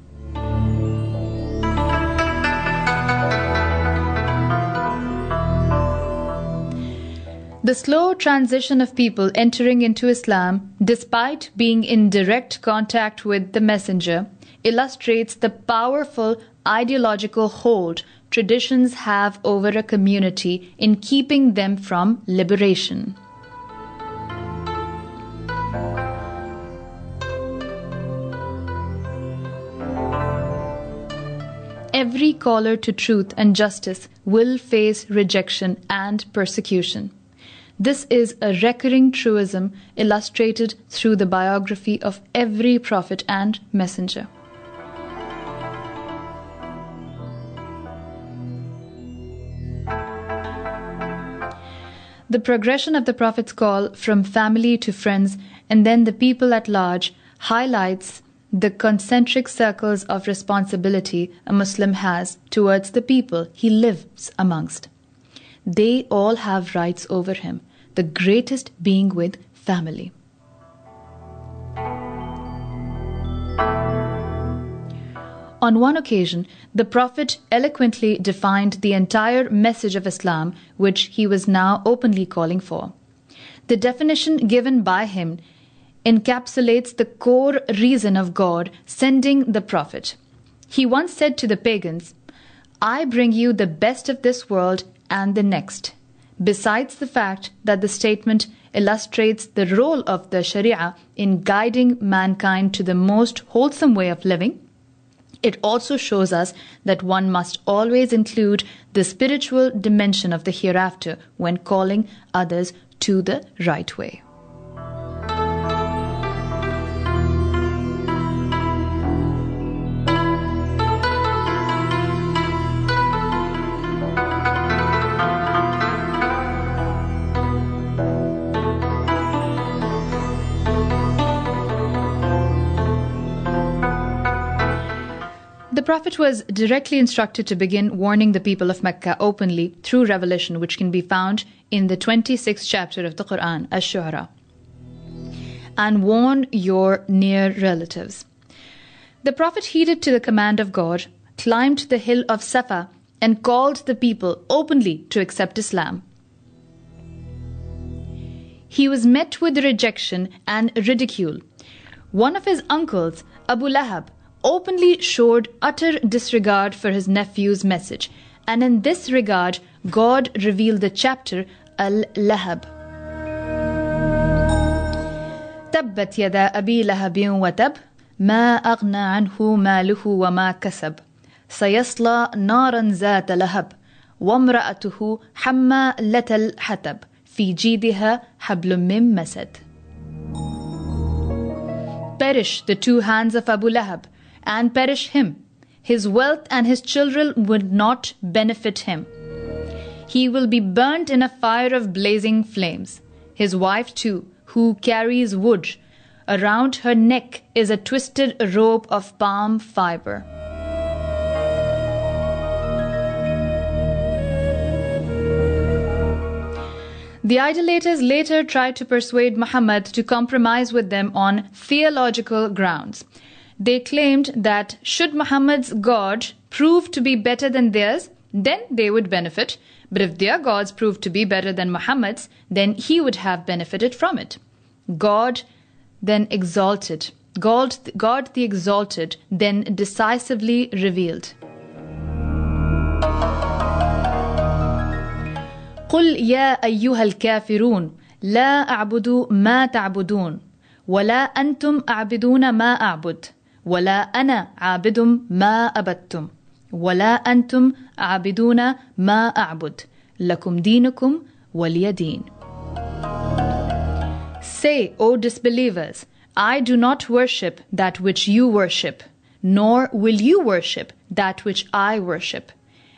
The slow transition of people entering into Islam, despite being in direct contact with the Messenger, illustrates the powerful ideological hold traditions have over a community in keeping them from liberation. Every caller to truth and justice will face rejection and persecution. This is a recurring truism illustrated through the biography of every prophet and messenger. The progression of the Prophet's call from family to friends and then the people at large highlights the concentric circles of responsibility a Muslim has towards the people he lives amongst. They all have rights over him, the greatest being with family. On one occasion, the Prophet eloquently defined the entire message of Islam, which he was now openly calling for. The definition given by him encapsulates the core reason of God sending the Prophet. He once said to the pagans, "I bring you the best of this world and the next." Besides the fact that the statement illustrates the role of the Sharia in guiding mankind to the most wholesome way of living, it also shows us that one must always include the spiritual dimension of the hereafter when calling others to the right way. The Prophet was directly instructed to begin warning the people of Mecca openly through revelation, which can be found in the 26th chapter of the Quran, Ash-Shu'ara. And warn your near relatives. The Prophet heeded to the command of God, climbed the hill of Safa, and called the people openly to accept Islam. He was met with rejection and ridicule. One of his uncles, Abu Lahab, openly showed utter disregard for his nephew's message, and in this regard God revealed the chapter Al-Lahab. تبت يدا أبي لهب وتب ما أغنى عنه ماله وما كسب سيصلى نارا ذات لهب وامرأته حمالة الحطب في جيدها حبل من مسد. Perish the two hands of Abu Lahab, and perish him. His wealth and his children would not benefit him. He will be burnt in a fire of blazing flames. His wife too, who carries wood. Around her neck is a twisted rope of palm fiber. The idolaters later tried to persuade Muhammad to compromise with them on theological grounds. They claimed that should Muhammad's God prove to be better than theirs, then they would benefit. But if their gods proved to be better than Muhammad's, then he would have benefited from it. God the Exalted then decisively revealed. قل يا أيها الكافرون لا أعبد ما تعبدون ولا أنتم أعبدون ما أعبد ولا أنا عابد ما أبدتم ولا أنتم عابدون ما أعبد لكم دينكم ولي دين. Say, O disbelievers, I do not worship that which you worship, nor will you worship that which I worship.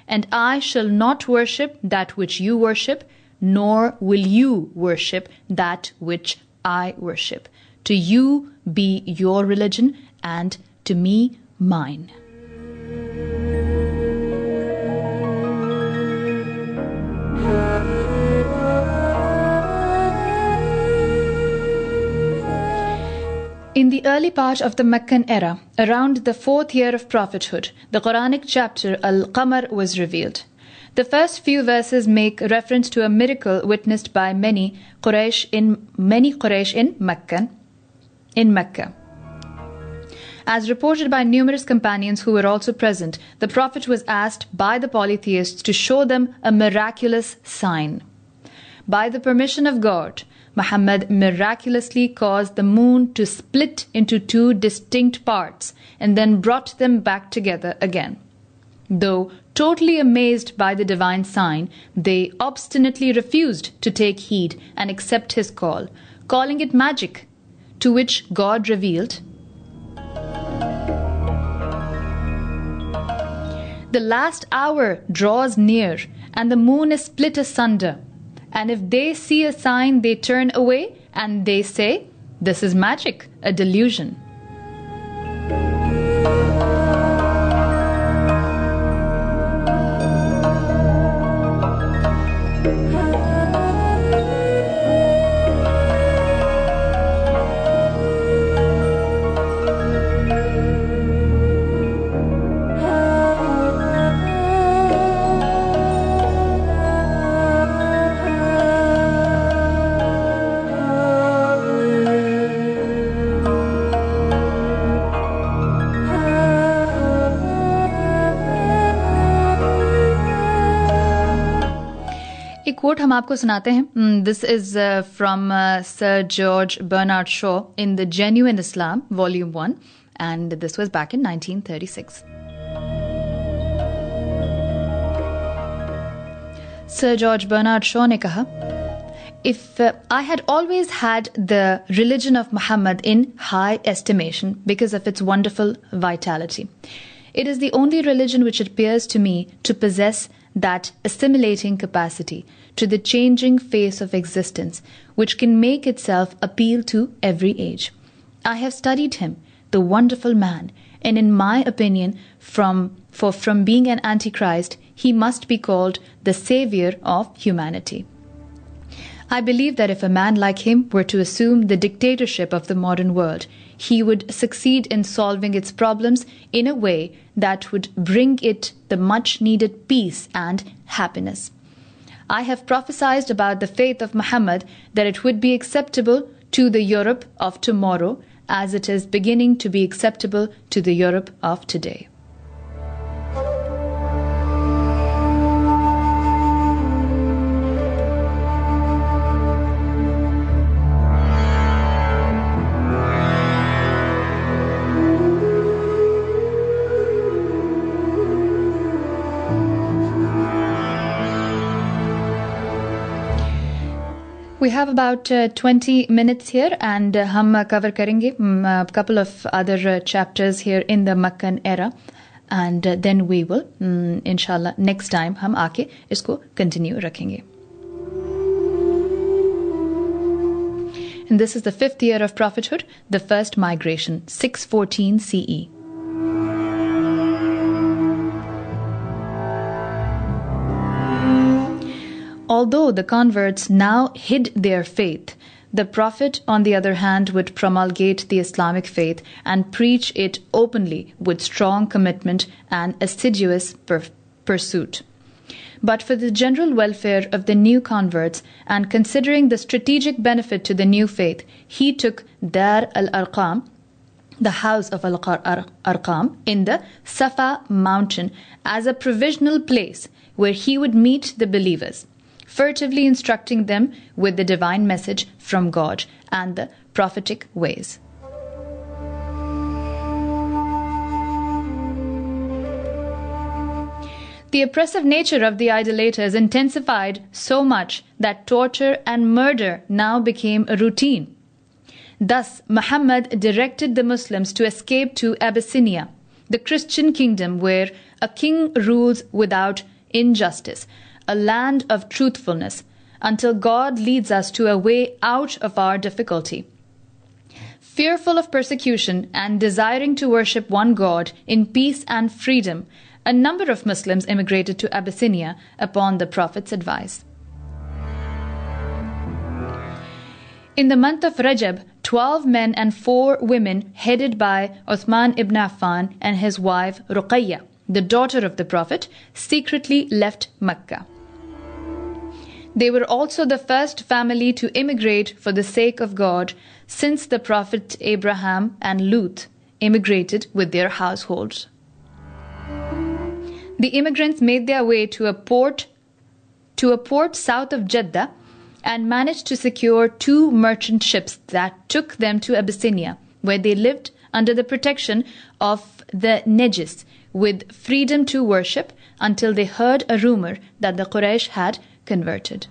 And I shall not worship that which you worship, nor will you worship that which I worship. To you be your religion, and to me mine. In the early part of the Meccan era, around the 4th year of prophethood, the Quranic chapter Al-Qamar was revealed. The first few verses make reference to a miracle witnessed by many Quraysh in Mecca. As reported by numerous companions who were also present, the Prophet was asked by the polytheists to show them a miraculous sign. By the permission of God, Muhammad miraculously caused the moon to split into two distinct parts and then brought them back together again. Though totally amazed by the divine sign, they obstinately refused to take heed and accept his call, calling it magic, to which God revealed, "The last hour draws near, and the moon is split asunder. And if they see a sign, they turn away, and they say, 'This is magic, a delusion.'" एक coat हम आपको सुनाते हैं. This is from Sir George Bernard Shaw in The Genuine Islam, Volume 1, and this was back in 1936. Sir George Bernard Shaw ने कहा, If I had always had the religion of Muhammad in high estimation because of its wonderful vitality, it is the only religion which appears to me to possess that assimilating capacity to the changing face of existence which can make itself appeal to every age. I have studied him, the wonderful man, and in my opinion, from being an antichrist, he must be called the savior of humanity. I believe that if a man like him were to assume the dictatorship of the modern world, he would succeed in solving its problems in a way that would bring it the much-needed peace and happiness. I have prophesied about the faith of Muhammad that it would be acceptable to the Europe of tomorrow as it is beginning to be acceptable to the Europe of today. We have about 20 minutes here and hum cover karenge a couple of other chapters here in the Meccan era, and then we will inshallah next time hum aake isko continue rakhenge. And this is the 5th year of prophethood, the first migration, 614 CE. Although the converts now hid their faith, the Prophet, on the other hand, would promulgate the Islamic faith and preach it openly with strong commitment and assiduous pursuit. But for the general welfare of the new converts and considering the strategic benefit to the new faith, he took Dar al-Arqam, the house of Al-Arqam, in the Safa mountain as a provisional place where he would meet the believers, furtively instructing them with the divine message from God and the prophetic ways. The oppressive nature of the idolaters intensified so much that torture and murder now became a routine. Thus, Muhammad directed the Muslims to escape to Abyssinia, the Christian kingdom where a king rules without injustice, a land of truthfulness, until God leads us to a way out of our difficulty. Fearful of persecution and desiring to worship one God in peace and freedom, a number of Muslims immigrated to Abyssinia upon the Prophet's advice. In the month of Rajab, 12 men and 4 women headed by Uthman ibn Affan and his wife Ruqayya, the daughter of the Prophet, secretly left Mecca. They were also the first family to immigrate for the sake of God since the Prophet Abraham and Lut immigrated with their households. The immigrants made their way to a port south of Jeddah and managed to secure 2 merchant ships that took them to Abyssinia, where they lived under the protection of the Najis with freedom to worship until they heard a rumor that the Quraysh had converted.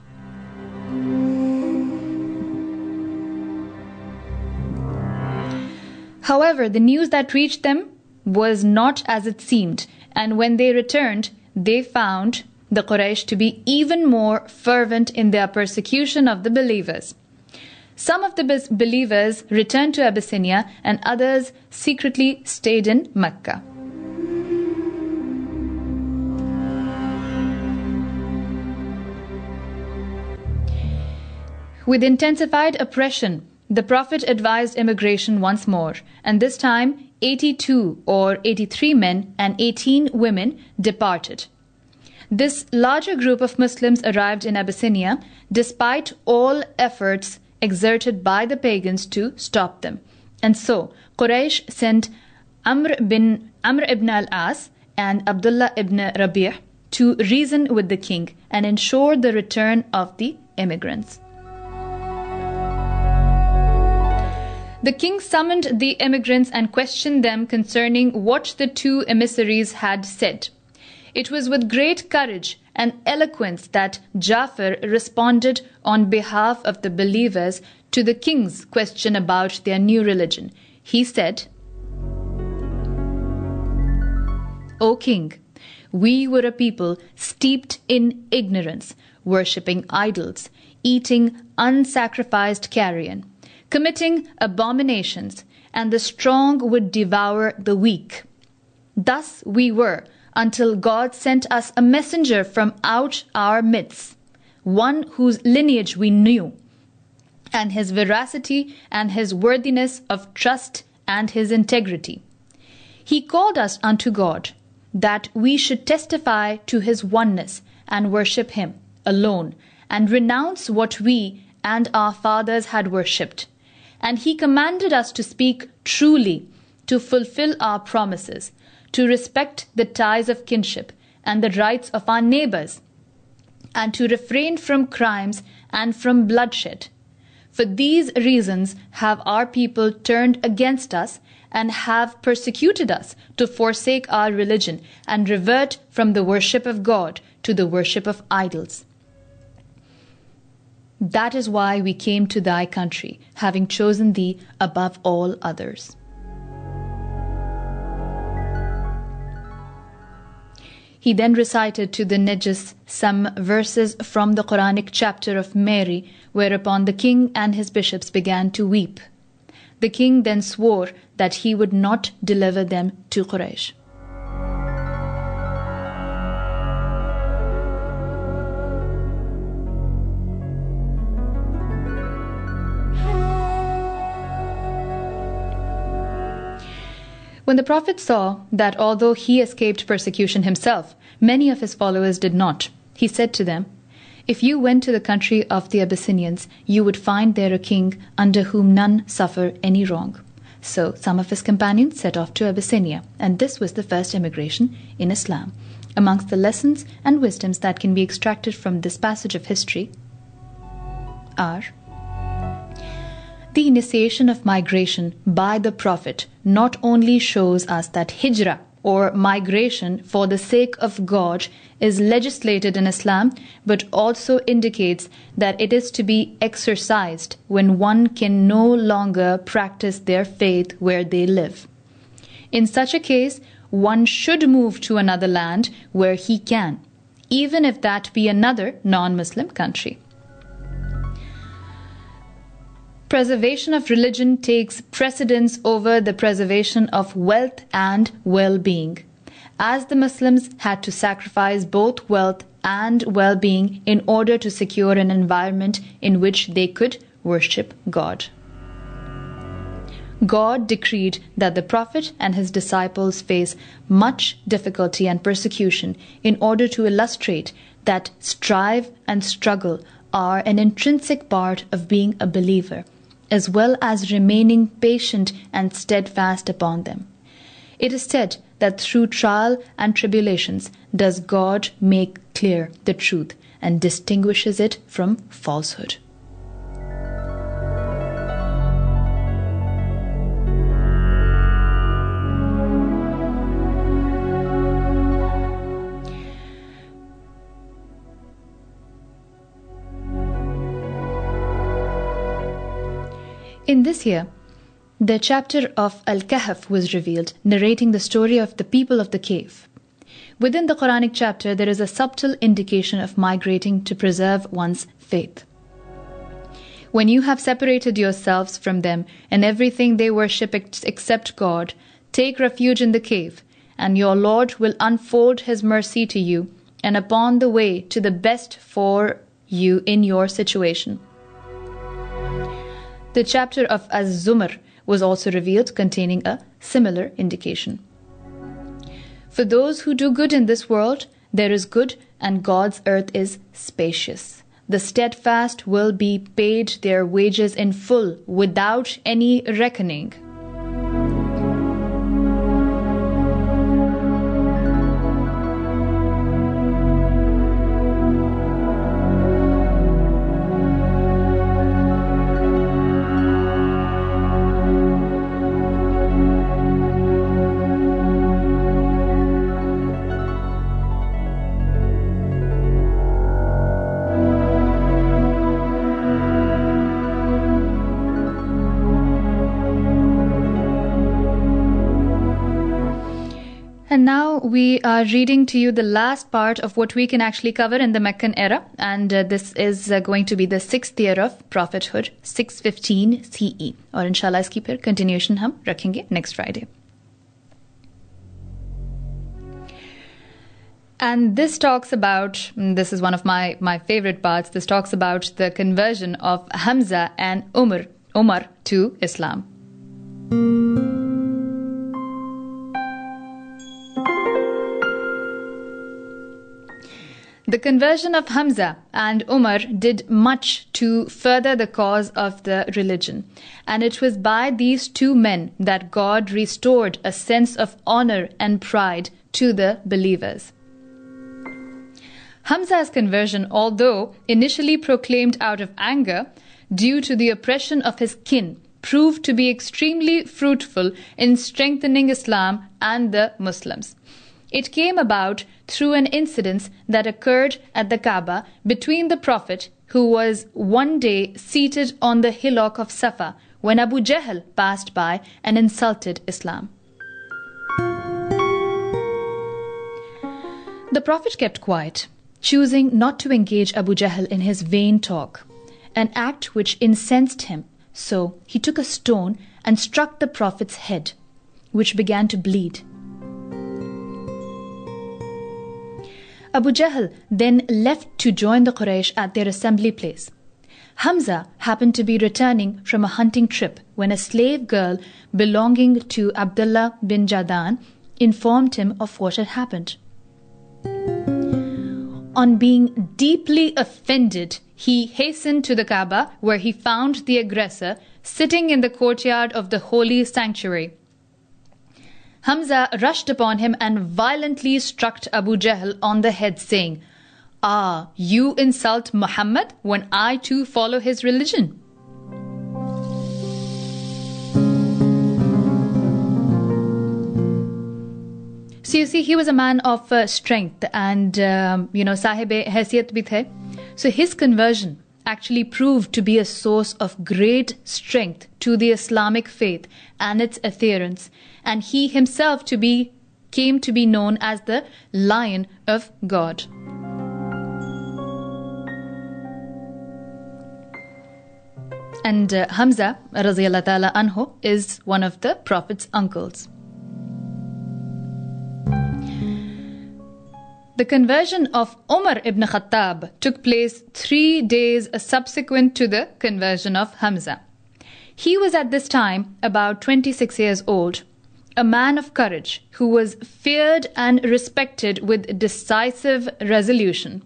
However, the news that reached them was not as it seemed, and when they returned, they found the Quraysh to be even more fervent in their persecution of the believers. Some of the believers returned to Abyssinia and others secretly stayed in Mecca. With intensified oppression, the Prophet advised immigration once more, and this time 82 or 83 men and 18 women departed. This larger group of Muslims arrived in Abyssinia despite all efforts exerted by the pagans to stop them. And so Quraysh sent Amr ibn al-As and Abdullah ibn Rabi' to reason with the king and ensure the return of the immigrants. The king summoned the immigrants and questioned them concerning what the two emissaries had said. It was with great courage and eloquence that Jafar responded on behalf of the believers to the king's question about their new religion. He said, "O king, we were a people steeped in ignorance, worshipping idols, eating unsacrificed carrion, committing abominations, and the strong would devour the weak. Thus we were, until God sent us a messenger from out our midst, one whose lineage we knew, and his veracity and his worthiness of trust and his integrity. He called us unto God, that we should testify to his oneness and worship him alone, and renounce what we and our fathers had worshipped. And he commanded us to speak truly, to fulfill our promises, to respect the ties of kinship and the rights of our neighbors, and to refrain from crimes and from bloodshed. For these reasons have our people turned against us and have persecuted us to forsake our religion and revert from the worship of God to the worship of idols. That is why we came to thy country, having chosen thee above all others." He then recited to the Najis some verses from the Quranic chapter of Mary, whereupon the king and his bishops began to weep. The king then swore that he would not deliver them to Quraysh. When the Prophet saw that although he escaped persecution himself, many of his followers did not, he said to them, "If you went to the country of the Abyssinians, you would find there a king under whom none suffer any wrong." So some of his companions set off to Abyssinia, and this was the first immigration in Islam. Amongst the lessons and wisdoms that can be extracted from this passage of history are: the initiation of migration by the Prophet not only shows us that hijrah, or migration for the sake of God, is legislated in Islam, but also indicates that it is to be exercised when one can no longer practice their faith where they live. In such a case, one should move to another land where he can, even if that be another non-Muslim country. Preservation of religion takes precedence over the preservation of wealth and well-being, as the Muslims had to sacrifice both wealth and well-being in order to secure an environment in which they could worship God. God decreed that the Prophet and his disciples face much difficulty and persecution in order to illustrate that strive and struggle are an intrinsic part of being a believer, as well as remaining patient and steadfast upon them. It is said that through trial and tribulations does God make clear the truth and distinguishes it from falsehood. In this year, the chapter of Al-Kahf was revealed, narrating the story of the people of the cave. Within the Quranic chapter, there is a subtle indication of migrating to preserve one's faith. When you have separated yourselves from them and everything they worship except God, take refuge in the cave, and your Lord will unfold his mercy to you and upon the way to the best for you in your situation. The chapter of Az-Zumar was also revealed, containing a similar indication. For those who do good in this world, there is good, and God's earth is spacious. The steadfast will be paid their wages in full, without any reckoning. we are reading to you the last part of what we can actually cover in the Meccan era, and this is going to be the 6th year of Prophethood, 615 CE. और इंशाल्लाह इसकी फिर continuation हम रखेंगे next Friday. And this talks about, this is one of my favorite parts, this talks about the conversion of Hamza and Omar to Islam. The conversion of Hamza and Umar did much to further the cause of the religion, and it was by these two men that God restored a sense of honor and pride to the believers. Hamza's conversion, although initially proclaimed out of anger due to the oppression of his kin, proved to be extremely fruitful in strengthening Islam and the Muslims. It came about through an incident that occurred at the Kaaba between the Prophet, who was one day seated on the hillock of Safa, when Abu Jahl passed by and insulted Islam. The Prophet kept quiet, choosing not to engage Abu Jahl in his vain talk, an act which incensed him. So he took a stone and struck the Prophet's head, which began to bleed. Abu Jahl then left to join the Quraysh at their assembly place. Hamza happened to be returning from a hunting trip when a slave girl belonging to Abdullah bin Jadan informed him of what had happened. On being deeply offended, he hastened to the Kaaba, where he found the aggressor sitting in the courtyard of the holy sanctuary. Hamza rushed upon him and violently struck Abu Jahl on the head, saying, "Ah, you insult Muhammad when I too follow his religion." So you see, he was a man of strength and, sahib-e-haysiyat bhi the. So his conversion actually proved to be a source of great strength to the Islamic faith and its adherents, and he himself came to be known as the Lion of God. And Hamza radiyallahu ta'ala anhu is one of the Prophet's uncles. The conversion of Umar ibn Khattab took place 3 days subsequent to the conversion of Hamza. He was at this time about 26 years old, a man of courage who was feared and respected with decisive resolution.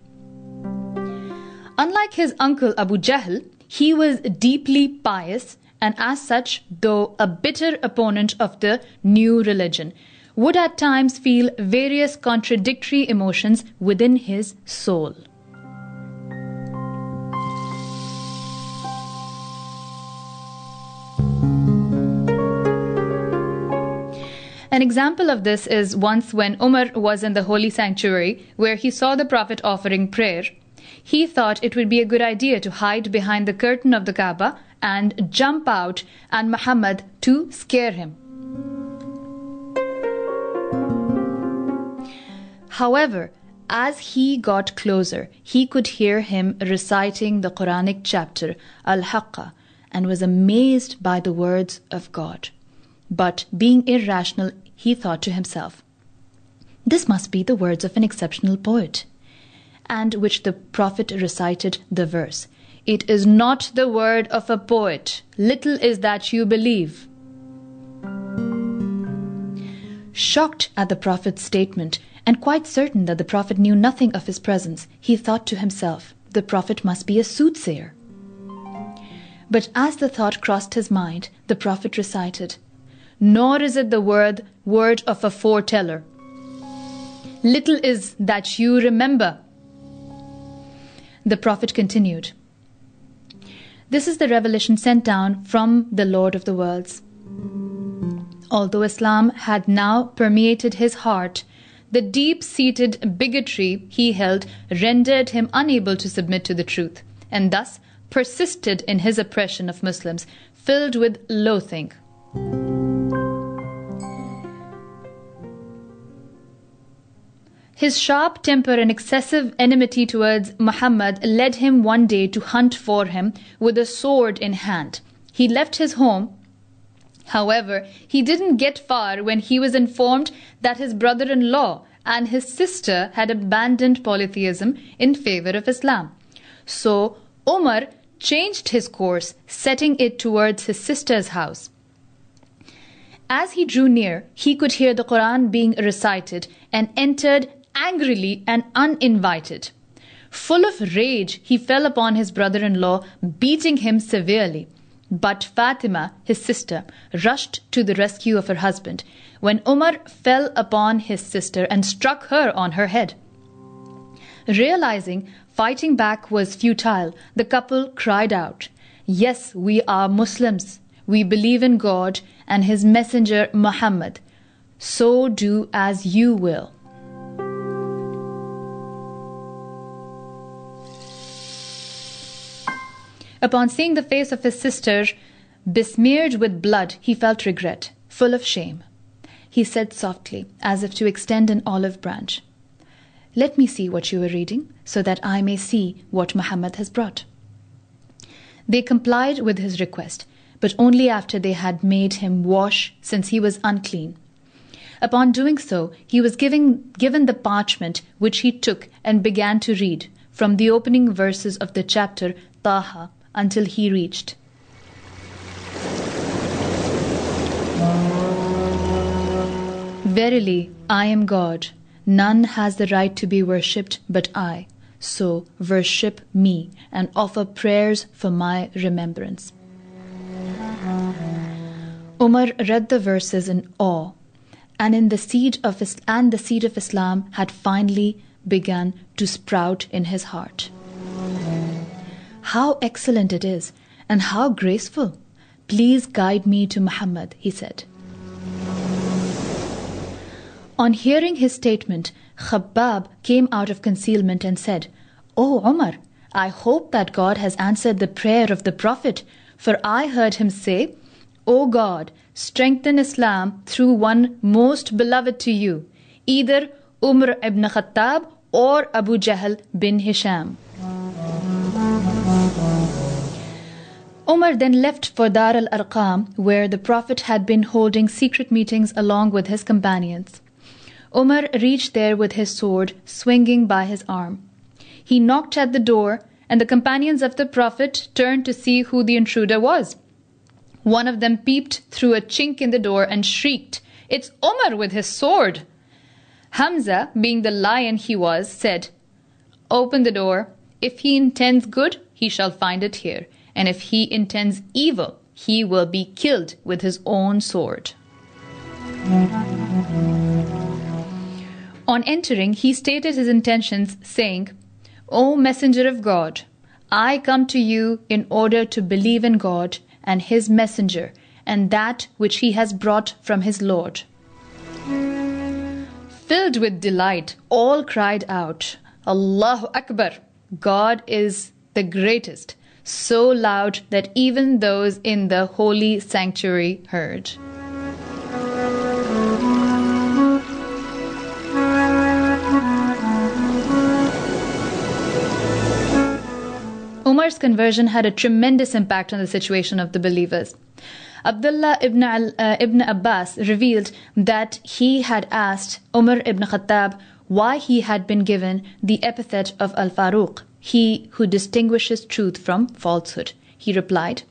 Unlike his uncle Abu Jahl, he was deeply pious and as such, though a bitter opponent of the new religion, would at times feel various contradictory emotions within his soul. An example of this is once when Umar was in the holy sanctuary where he saw the Prophet offering prayer. He thought it would be a good idea to hide behind the curtain of the Kaaba and jump out and Muhammad to scare him. However, as he got closer, he could hear him reciting the Quranic chapter Al-Haqqa and was amazed by the words of God. But being irrational, he thought to himself, "This must be the words of an exceptional poet," and which the Prophet recited the verse, "It is not the word of a poet, little is that you believe." Shocked at the Prophet's statement, and quite certain that the Prophet knew nothing of his presence, he thought to himself, the Prophet must be a soothsayer. But as the thought crossed his mind, the Prophet recited, "Nor is it the word of a foreteller. Little is that you remember." The Prophet continued, "This is the revelation sent down from the Lord of the worlds." Although Islam had now permeated his heart, the deep-seated bigotry he held rendered him unable to submit to the truth, and thus persisted in his oppression of Muslims, filled with loathing. His sharp temper and excessive enmity towards Muhammad led him one day to hunt for him with a sword in hand. He left his home. However, he didn't get far when he was informed that his brother-in-law and his sister had abandoned polytheism in favor of Islam. So Omar changed his course, setting it towards his sister's house. As he drew near, he could hear the Quran being recited and entered angrily and uninvited. Full of rage, he fell upon his brother-in-law, beating him severely. But Fatima, his sister, rushed to the rescue of her husband when Umar fell upon his sister and struck her on her head. Realizing fighting back was futile, the couple cried out, "Yes, we are Muslims. We believe in God and His Messenger Muhammad. So do as you will." Upon seeing the face of his sister besmeared with blood, he felt regret, full of shame. He said softly, as if to extend an olive branch, "Let me see what you are reading, so that I may see what Muhammad has brought." They complied with his request, but only after they had made him wash, since he was unclean. Upon doing so, he was given the parchment, which he took and began to read, from the opening verses of the chapter Taha, until he reached, "Verily, I am God. None has the right to be worshipped but I. So worship me and offer prayers for my remembrance." Umar read the verses in awe, and the seed of Islam had finally begun to sprout in his heart. "How excellent it is, and how graceful! Please guide me to Muhammad," he said. On hearing his statement, Khabbab came out of concealment and said, "O Umar, I hope that God has answered the prayer of the Prophet, for I heard him say, 'O God, strengthen Islam through one most beloved to you, either Umar ibn Khattab or Abu Jahl bin Hisham.'" Umar then left for Dar al-Arqam, where the Prophet had been holding secret meetings along with his companions. Umar reached there with his sword swinging by his arm. He knocked at the door, and the companions of the Prophet turned to see who the intruder was. One of them peeped through a chink in the door and shrieked, "It's Umar with his sword!" Hamza, being the lion he was, said, "Open the door. If he intends good, he shall find it here, and if he intends evil, he will be killed with his own sword." On entering, he stated his intentions, saying, "O Messenger of God, I come to you in order to believe in God and His Messenger and that which He has brought from His Lord." Filled with delight, all cried out, "Allahu Akbar! God is the greatest," so loud that even those in the holy sanctuary heard. Umar's conversion had a tremendous impact on the situation of the believers. Abdullah ibn Abbas revealed that he had asked Umar ibn Khattab why he had been given the epithet of Al-Faruq, he who distinguishes truth from falsehood. He replied,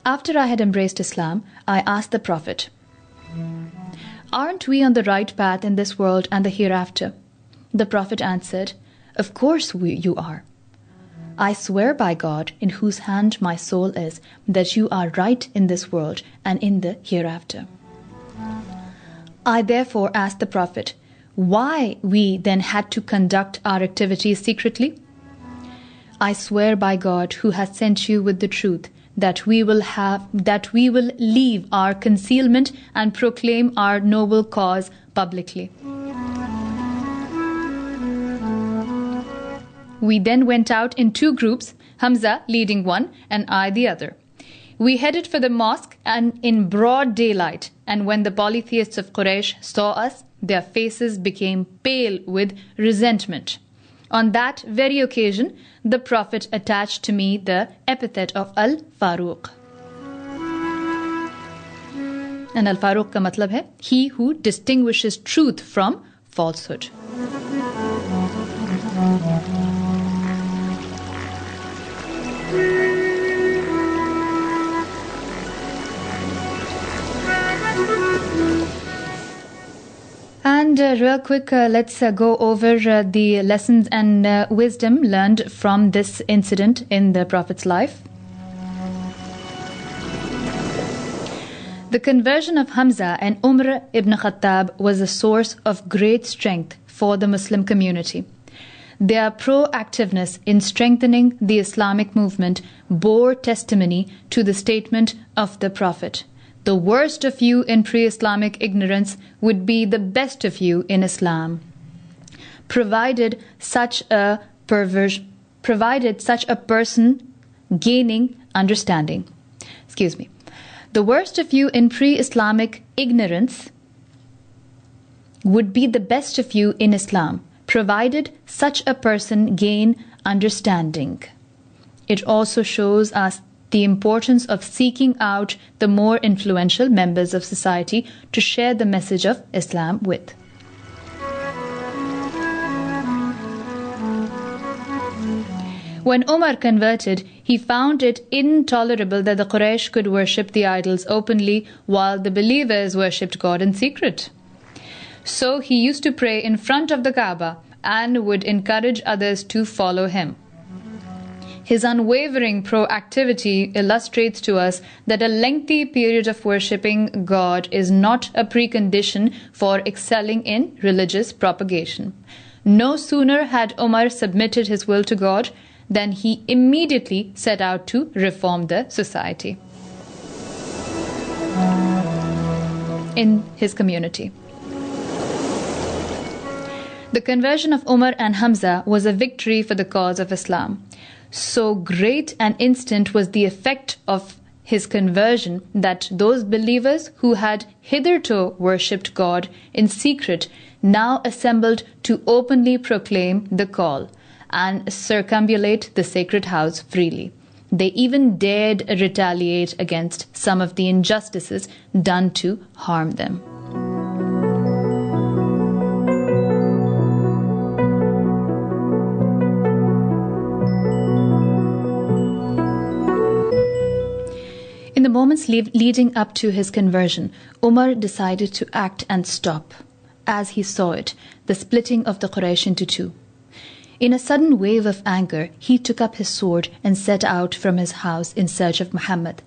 "After I had embraced Islam, I asked the Prophet, 'Aren't we on the right path in this world and the hereafter?' The Prophet answered, 'Of course you are. I swear by God, in whose hand my soul is, that you are right in this world and in the hereafter.' I therefore asked the Prophet, why we then had to conduct our activities secretly? I swear by God, who has sent you with the truth, that we will leave our concealment and proclaim our noble cause publicly." We then went out in two groups, Hamza leading one and I the other. We headed for the mosque and in broad daylight, and when the polytheists of Quraysh saw us, their faces became pale with resentment. On that very occasion, the Prophet attached to me the epithet of Al-Faruq. And Al-Faruq ka matlab hai, he who distinguishes truth from falsehood. And real quick, let's go over the lessons and wisdom learned from this incident in the Prophet's life. The conversion of Hamza and Umar ibn Khattab was a source of great strength for the Muslim community. Their proactiveness in strengthening the Islamic movement bore testimony to the statement of the Prophet, "The worst of you in pre-Islamic ignorance would be the best of you in Islam," provided such a person gaining understanding. The worst of you in pre-Islamic ignorance would be the best of you in Islam, provided such a person gain understanding. It also shows us the importance of seeking out the more influential members of society to share the message of Islam with. When Omar converted, he found it intolerable that the Quraysh could worship the idols openly while the believers worshipped God in secret. So he used to pray in front of the Kaaba and would encourage others to follow him. His unwavering proactivity illustrates to us that a lengthy period of worshipping God is not a precondition for excelling in religious propagation. No sooner had Omar submitted his will to God than he immediately set out to reform the society in his community. The conversion of Umar and Hamza was a victory for the cause of Islam. So great and instant was the effect of his conversion that those believers who had hitherto worshipped God in secret now assembled to openly proclaim the call and circumambulate the sacred house freely. They even dared retaliate against some of the injustices done to harm them. In the moments leading up to his conversion, Umar decided to act and stop, as he saw it, the splitting of the Quraysh into two. In a sudden wave of anger, he took up his sword and set out from his house in search of Muhammad.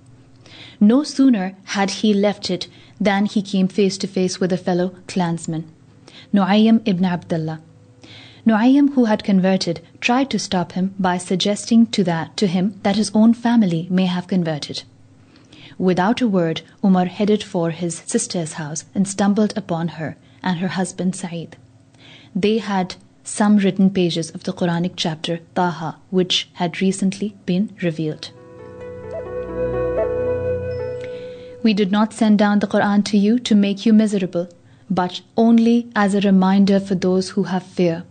No sooner had he left it than he came face to face with a fellow clansman, Nu'aym ibn Abdullah. Nu'aym, who had converted, tried to stop him by suggesting to him that his own family may have converted. Without a word, Umar headed for his sister's house and stumbled upon her and her husband Saeed. They had some written pages of the Quranic chapter Taha, which had recently been revealed. "We did not send down the Quran to you to make you miserable, but only as a reminder for those who have fear,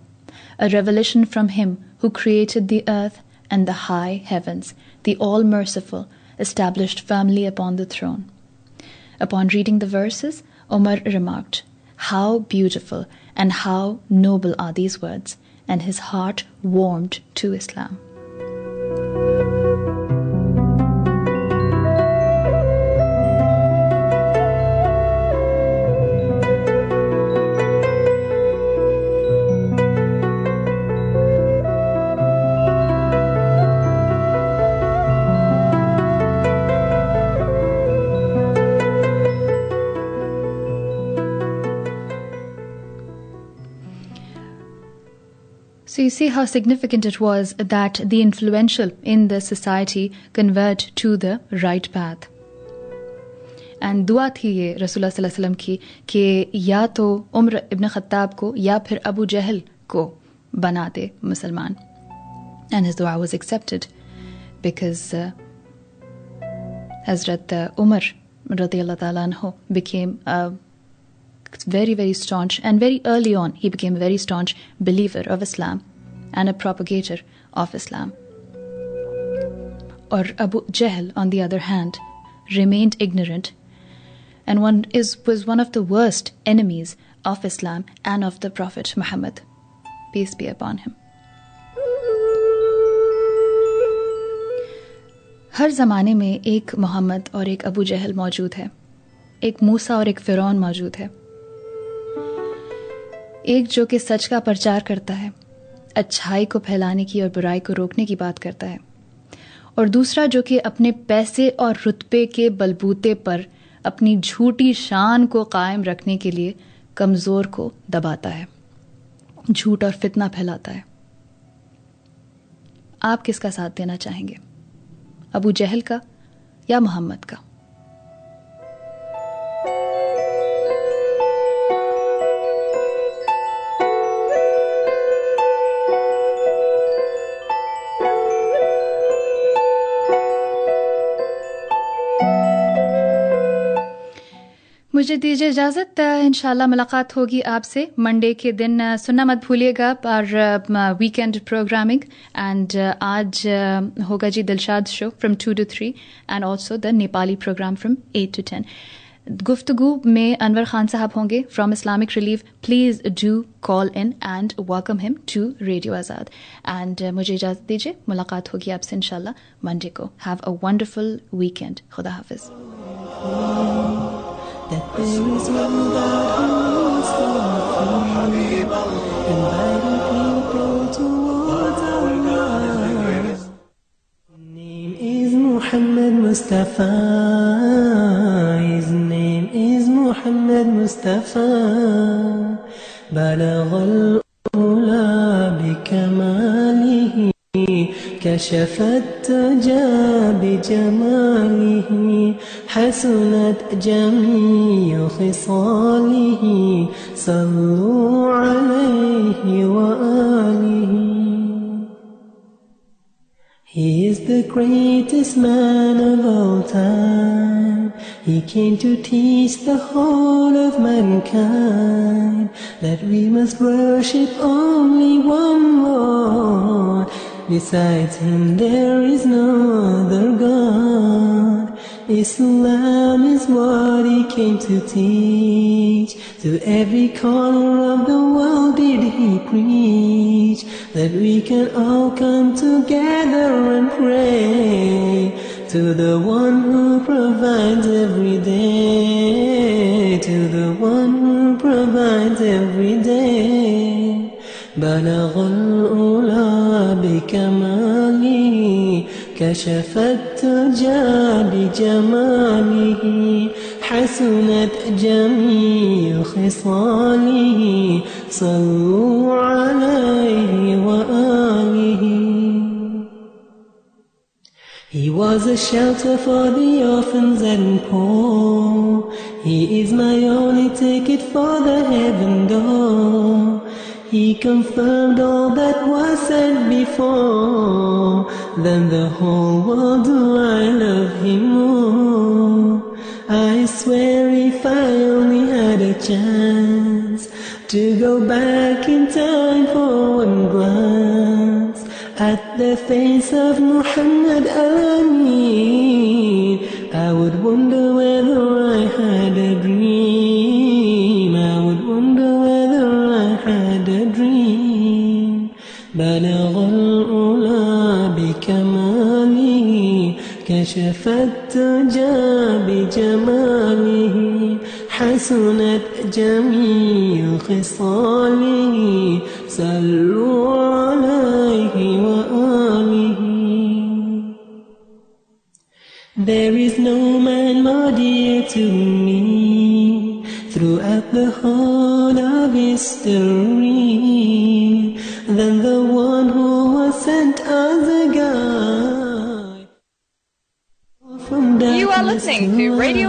a revelation from Him who created the earth and the high heavens, the all-merciful, established firmly upon the throne." Upon reading the verses, Omar remarked, "How beautiful and how noble are these words," and his heart warmed to Islam. So you see how significant it was that the influential in the society convert to the right path. And दुआ थी ये रसूलुल्लाह सल्लल्लाहु अलैहि वसल्लम की कि या तो उमर इब्न खत्ताब को या फिर अबू जहल को बना दे मुसलमान. And his dua was accepted because Hazrat Umar radiyallahu ta'ala anhu became a very, very staunch, and very early on he became a very staunch believer of Islam and a propagator of Islam. Or Abu Jahl, on the other hand, remained ignorant and was one of the worst enemies of Islam and of the Prophet Muhammad, peace be upon him. हर ज़माने में एक मोहम्मद और एक अबू जहल मौजूद है, एक मूसा और एक फ़िरौन मौजूद है। एक जो कि सच का प्रचार करता है, अच्छाई को फैलाने की और बुराई को रोकने की बात करता है, और दूसरा जो कि अपने पैसे और रुतबे के बलबूते पर अपनी झूठी शान को कायम रखने के लिए कमज़ोर को दबाता है, झूठ और फितना फैलाता है। आप किसका साथ देना चाहेंगे, अबू जहल का या मोहम्मद का? मुझे दीजिए इजाज़त। इंशाल्लाह मुलाकात होगी आपसे मंडे के दिन। सुनना मत भूलिएगा और वीकेंड प्रोग्रामिंग। एंड आज होगा जी Dilshad show from 2 to 3 and also the Nepali program from 8 to 10। गुफ्तगू में अनवर खान साहब होंगे from Islamic Relief. Please do call in and welcome him to radio Azad. And मुझे इजाज़त दीजिए, मुलाकात होगी आपसे इंशाल्लाह मंडे को। Have a wonderful weekend. खुदा हाफिज़। That there is one God who is for inviting people towards Allah. His name is Muhammad Mustafa. His name is Muhammad Mustafa. بلغ الأولى بكماله كشف التجى بجماله حسنت جميع خصاله صلوا عليه وآله. He is the greatest man of all time. He came to teach the whole of mankind that we must worship only one Lord. Besides him there is no other God. Islam is what he came to teach. To every corner of the world did he preach, that we can all come together and pray to the one who provides every day, to the one who provides every day. بلغ الأولى بكماله كشف التجى بجماله حسنت جميع خصاله صلوا عليه وآله. He was a shelter for the orphans and poor. He is my only ticket for the heaven door. He confirmed all that was said before. Then the whole world, do I love him more. I swear if I only had a chance to go back in time for one glance at the face of Muhammad Al-Amin, I would wonder whether I had a dream. I would wonder whether I had a dream. بلغ الأولى بكماله كشف التجى بجماله حسنت جميع خصاله صلوا عليه وآله. There is no man more dear to me throughout the whole of history than the one who was sent as a guide. You are listening to Radio